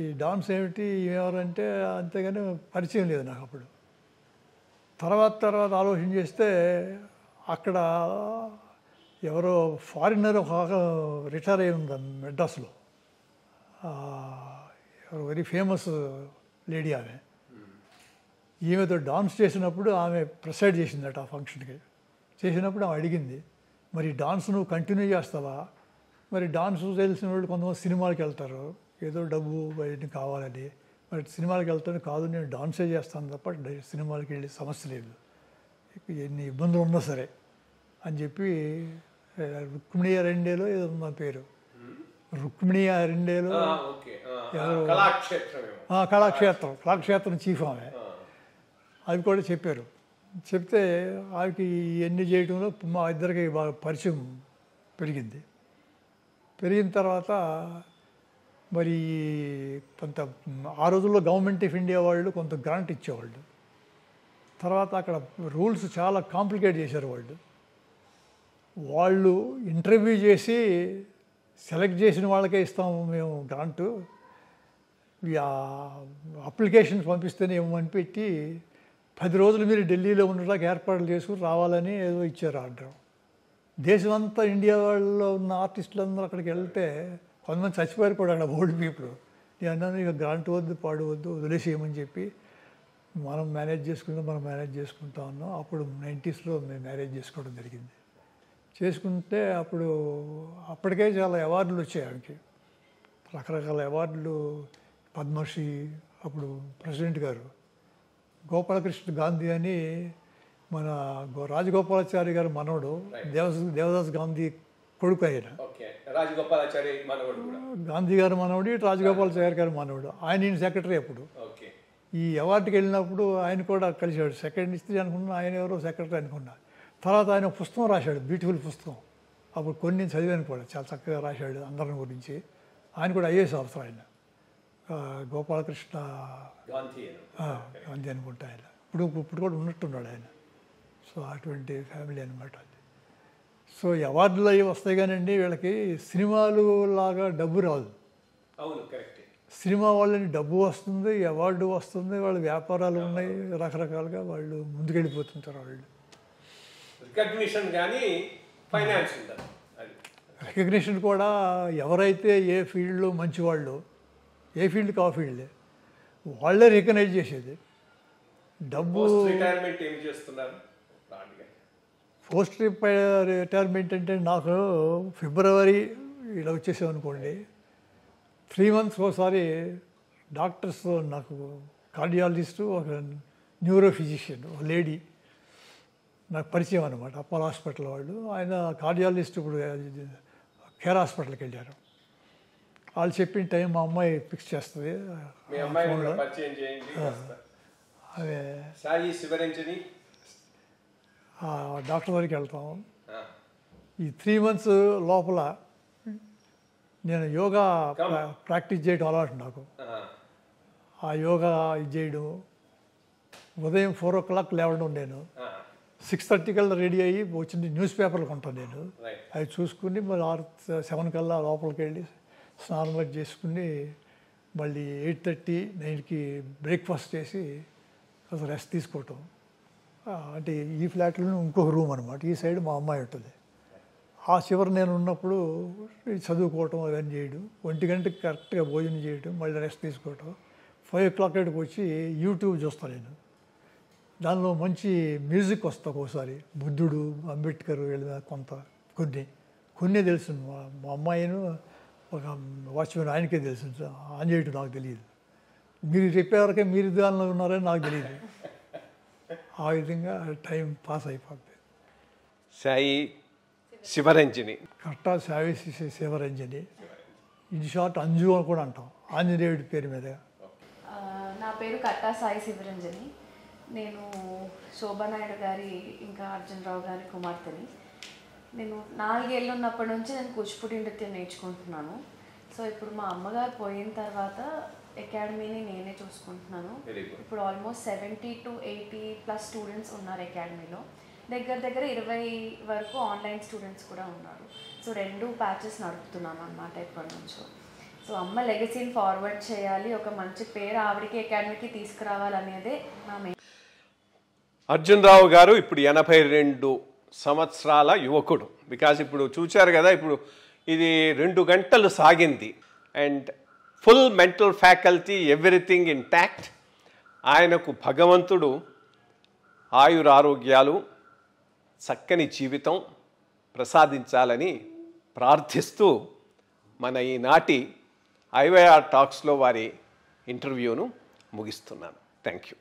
ఈ డాన్స్ ఏమిటి ఎవరంటే అంతేగాని పరిచయం లేదు నాకు అప్పుడు. తర్వాత ఆలోచన చేస్తే అక్కడ ఎవరో ఫారినర్ ఒక రిటైర్ అయి ఉంది మెడ్రాస్లో, వెరీ ఫేమస్ లేడీ ఆమె. ఈమెతో డాన్స్ చేసినప్పుడు ఆమె ప్రిసైడ్ చేసిందట ఆ ఫంక్షన్కి. చేసినప్పుడు ఆమె అడిగింది, మరి డాన్స్ నువ్వు కంటిన్యూ చేస్తావా? మరి డాన్స్ తెలిసిన వాళ్ళు కొంతమంది సినిమాలకు వెళ్తారు, ఏదో డబ్బు బయట కావాలని. మరి సినిమాలకు వెళ్తాను కాదు, నేను డాన్సే చేస్తాను తప్ప సినిమాలకు వెళ్ళే సమస్య లేదు, ఎన్ని ఇబ్బందులు ఉన్నా సరే అని చెప్పి రుక్మిణి రెండేలో ఏదో నా పేరు, రుక్మిణి రెండేలో కళాక్షేత్రం చీఫ్ ఆమె, అది కూడా చెప్పారు. చెప్తే ఆమెకి ఇవన్నీ చేయడంలో మా ఇద్దరికి బాగా పరిచయం పెరిగింది. పెరిగిన తర్వాత మరి కొంత ఆ రోజుల్లో గవర్నమెంట్ ఆఫ్ ఇండియా వాళ్ళు కొంత గ్రాంట్ ఇచ్చేవాళ్ళు. తర్వాత అక్కడ రూల్స్ చాలా కాంప్లికేట్ చేశారు వాళ్ళు ఇంటర్వ్యూ చేసి సెలెక్ట్ చేసిన వాళ్ళకే ఇస్తాము మేము గ్రాంటు, అప్లికేషన్స్ పంపిస్తేనే ఇవ్వమని పెట్టి 10 రోజులు మీరు ఢిల్లీలో ఉండడానికి ఏర్పాట్లు చేసుకుని రావాలని ఏదో ఇచ్చారు ఆర్డర్. దేశమంతా ఇండియా వాళ్ళలో ఉన్న ఆర్టిస్టులందరూ అక్కడికి వెళ్తే కొంతమంది చచ్చిపోయారు కూడా అక్కడ, ఓల్డ్ పీపుల్. నేను అన్నాను ఇక గ్రాంట్ వద్దు పాడు వద్దు వదిలేసేయమని చెప్పి మనం మేనేజ్ చేసుకుంటా ఉన్నాం. అప్పుడు 90sలో మేము మేనేజ్ చేసుకోవడం జరిగింది. చేసుకుంటే అప్పటికే చాలా అవార్డులు వచ్చాయి ఆమెకి, రకరకాల అవార్డులు. పద్మశ్రీ అప్పుడు ప్రెసిడెంట్ గారు గోపాలకృష్ణ గాంధీ అని మన రాజగోపాలాచారి గారు మనవడు, దేవదాస్ గాంధీ కొడుకు ఆయన. గాంధీ గారు మనవడు, రాజగోపాలాచారి గారు మనవడు. ఆయన సెక్రటరీ. అప్పుడు ఈ అవార్డుకి వెళ్ళినప్పుడు ఆయన కూడా కలిశాడు. సెకండ్ ఇస్తే అనుకున్నా, ఆయన ఎవరో సెక్రటరీ అనుకున్నా. తర్వాత ఆయన పుస్తకం రాశాడు, బ్యూటిఫుల్ పుస్తకం. అప్పుడు కొన్ని చదివాను కూడా, చాలా చక్కగా రాశాడు అందరి గురించి. ఆయన కూడా ఐఏఎస్ ఆఫీసర్ ఆయన, గోపాలకృష్ణ గాంధీ అనుకుంటా ఆయన. ఇప్పుడు కూడా ఉన్నట్టున్నాడు ఆయన. సో అటువంటి ఫ్యామిలీ అనమాట అది. సో అవార్డులు అవి వస్తాయి కానండి, వీళ్ళకి సినిమాలు లాగా డబ్బు రాదు. సినిమా వాళ్ళని డబ్బు వస్తుంది, అవార్డు వస్తుంది, వాళ్ళ వ్యాపారాలు ఉన్నాయి, రకరకాలుగా వాళ్ళు ముందుకెళ్ళిపోతుంటారు. వాళ్ళు రికగ్నిషన్ కూడా ఎవరైతే ఏ ఫీల్డ్లో మంచివాళ్ళు, ఏ ఫీల్డ్కి ఆ ఫీల్డే, వాళ్ళే రికగ్నైజ్ చేసేది. డబ్బు పోస్ట్ రిటైర్మెంట్ అంటే నాకు ఫిబ్రవరి ఇలా వచ్చేసాం అనుకోండి, 3 months ఒకసారి డాక్టర్స్, నాకు కార్డియాలజిస్టు, ఒక న్యూరో ఫిజిషియన్, ఒక లేడీ నాకు పరిచయం అనమాట. అపోలో హాస్పిటల్ వాళ్ళు. ఆయన కార్డియాలజిస్ట్ ఇప్పుడు కేర్ హాస్పిటల్కి వెళ్ళారు. వాళ్ళు చెప్పిన టైం మా అమ్మాయి ఫిక్స్ చేస్తుంది. అదే డాక్టర్ దగ్గరికి వెళ్తాము. ఈ 3 months లోపల నేను యోగా ప్రాక్టీస్ చేయడం అలవాటు నాకు. ఆ యోగా ఇది చేయడం, ఉదయం 4 o'clock లేవడం, నేను 6:30 కల్లా రెడీ అయ్యి వచ్చింది న్యూస్ పేపర్లు కొంటాను నేను. అవి చూసుకుని మరి 7 కల్లా లోపలికి వెళ్ళి స్నానం చేసుకుని మళ్ళీ 8:30, 9కి బ్రేక్ఫాస్ట్ చేసి అసలు రెస్ట్ తీసుకోవటం. అంటే ఈ ఫ్లాట్లో ఇంకొక రూమ్ అనమాట, ఈ సైడ్ మా అమ్మాయి ఉంటుంది. ఆ చివరి నేను ఉన్నప్పుడు చదువుకోవటం అవన్నీ చేయడం, 1 గంటకి కరెక్ట్గా భోజనం చేయడం, మళ్ళీ రెస్ట్ తీసుకోవటం. 5 o'clock వచ్చి యూట్యూబ్ చూస్తాను నేను. దానిలో మంచి మ్యూజిక్ వస్తా. ఒకసారి బుద్ధుడు, అంబేద్కర్ వీళ్ళ కొన్ని కొన్నే తెలుసు. మా అమ్మాయిను ఒక వాచ్మెన్ ఆయనకే తెలుసు, ఆన్ చేయటం నాకు తెలియదు. మీరు చెప్పేవరకే మీరు దానిలో ఉన్నారని నాకు తెలియదు. ఆ విధంగా టైం పాస్ అయిపోద్ది. సాయి శివరంజని, కరెక్టా సాయి శివరంజని, ఇన్ షార్ట్ అంజు అని కూడా అంటాం, ఆంజనేయుడి పేరు మీద. నా పేరు కట్టా సాయి శివరంజని. నేను శోభానాయుడు గారి ఇంకా అర్జునరావు గారి కుమార్తెని. నేను 4 ఏళ్ళు ఉన్నప్పటి నుంచి నేను కూచిపూడి నృత్యం నేర్చుకుంటున్నాను. సో ఇప్పుడు మా అమ్మగారు పోయిన తర్వాత అకాడమీని నేనే చూసుకుంటున్నాను. ఇప్పుడు ఆల్మోస్ట్ 70 to 80+ స్టూడెంట్స్ ఉన్నారు అకాడమీలో. దగ్గర 20 వరకు ఆన్లైన్ స్టూడెంట్స్ కూడా ఉన్నారు. సో 2 బ్యాచెస్ నడుపుతున్నాను అన్నమాట ఇప్పటి నుంచో. సో అమ్మ లెగసీని ఫార్వర్డ్ చేయాలి, ఒక మంచి పేరు ఆవిడకి అకాడమీకి తీసుకురావాలనేదే నా మెయిన్. అర్జునరావు గారు ఇప్పుడు 82 సంవత్సరాల యువకుడు. బికాజ్ ఇప్పుడు చూచారు కదా, ఇప్పుడు ఇది 2 గంటలు సాగింది and full mental faculty, everything intact. ఆయనకు భగవంతుడు ఆయురారోగ్యాలు, చక్కని జీవితం ప్రసాదించాలని ప్రార్థిస్తూ మన ఈనాటి ఐవైఆర్ టాక్స్లో వారి ఇంటర్వ్యూను ముగిస్తున్నాను. Thank you.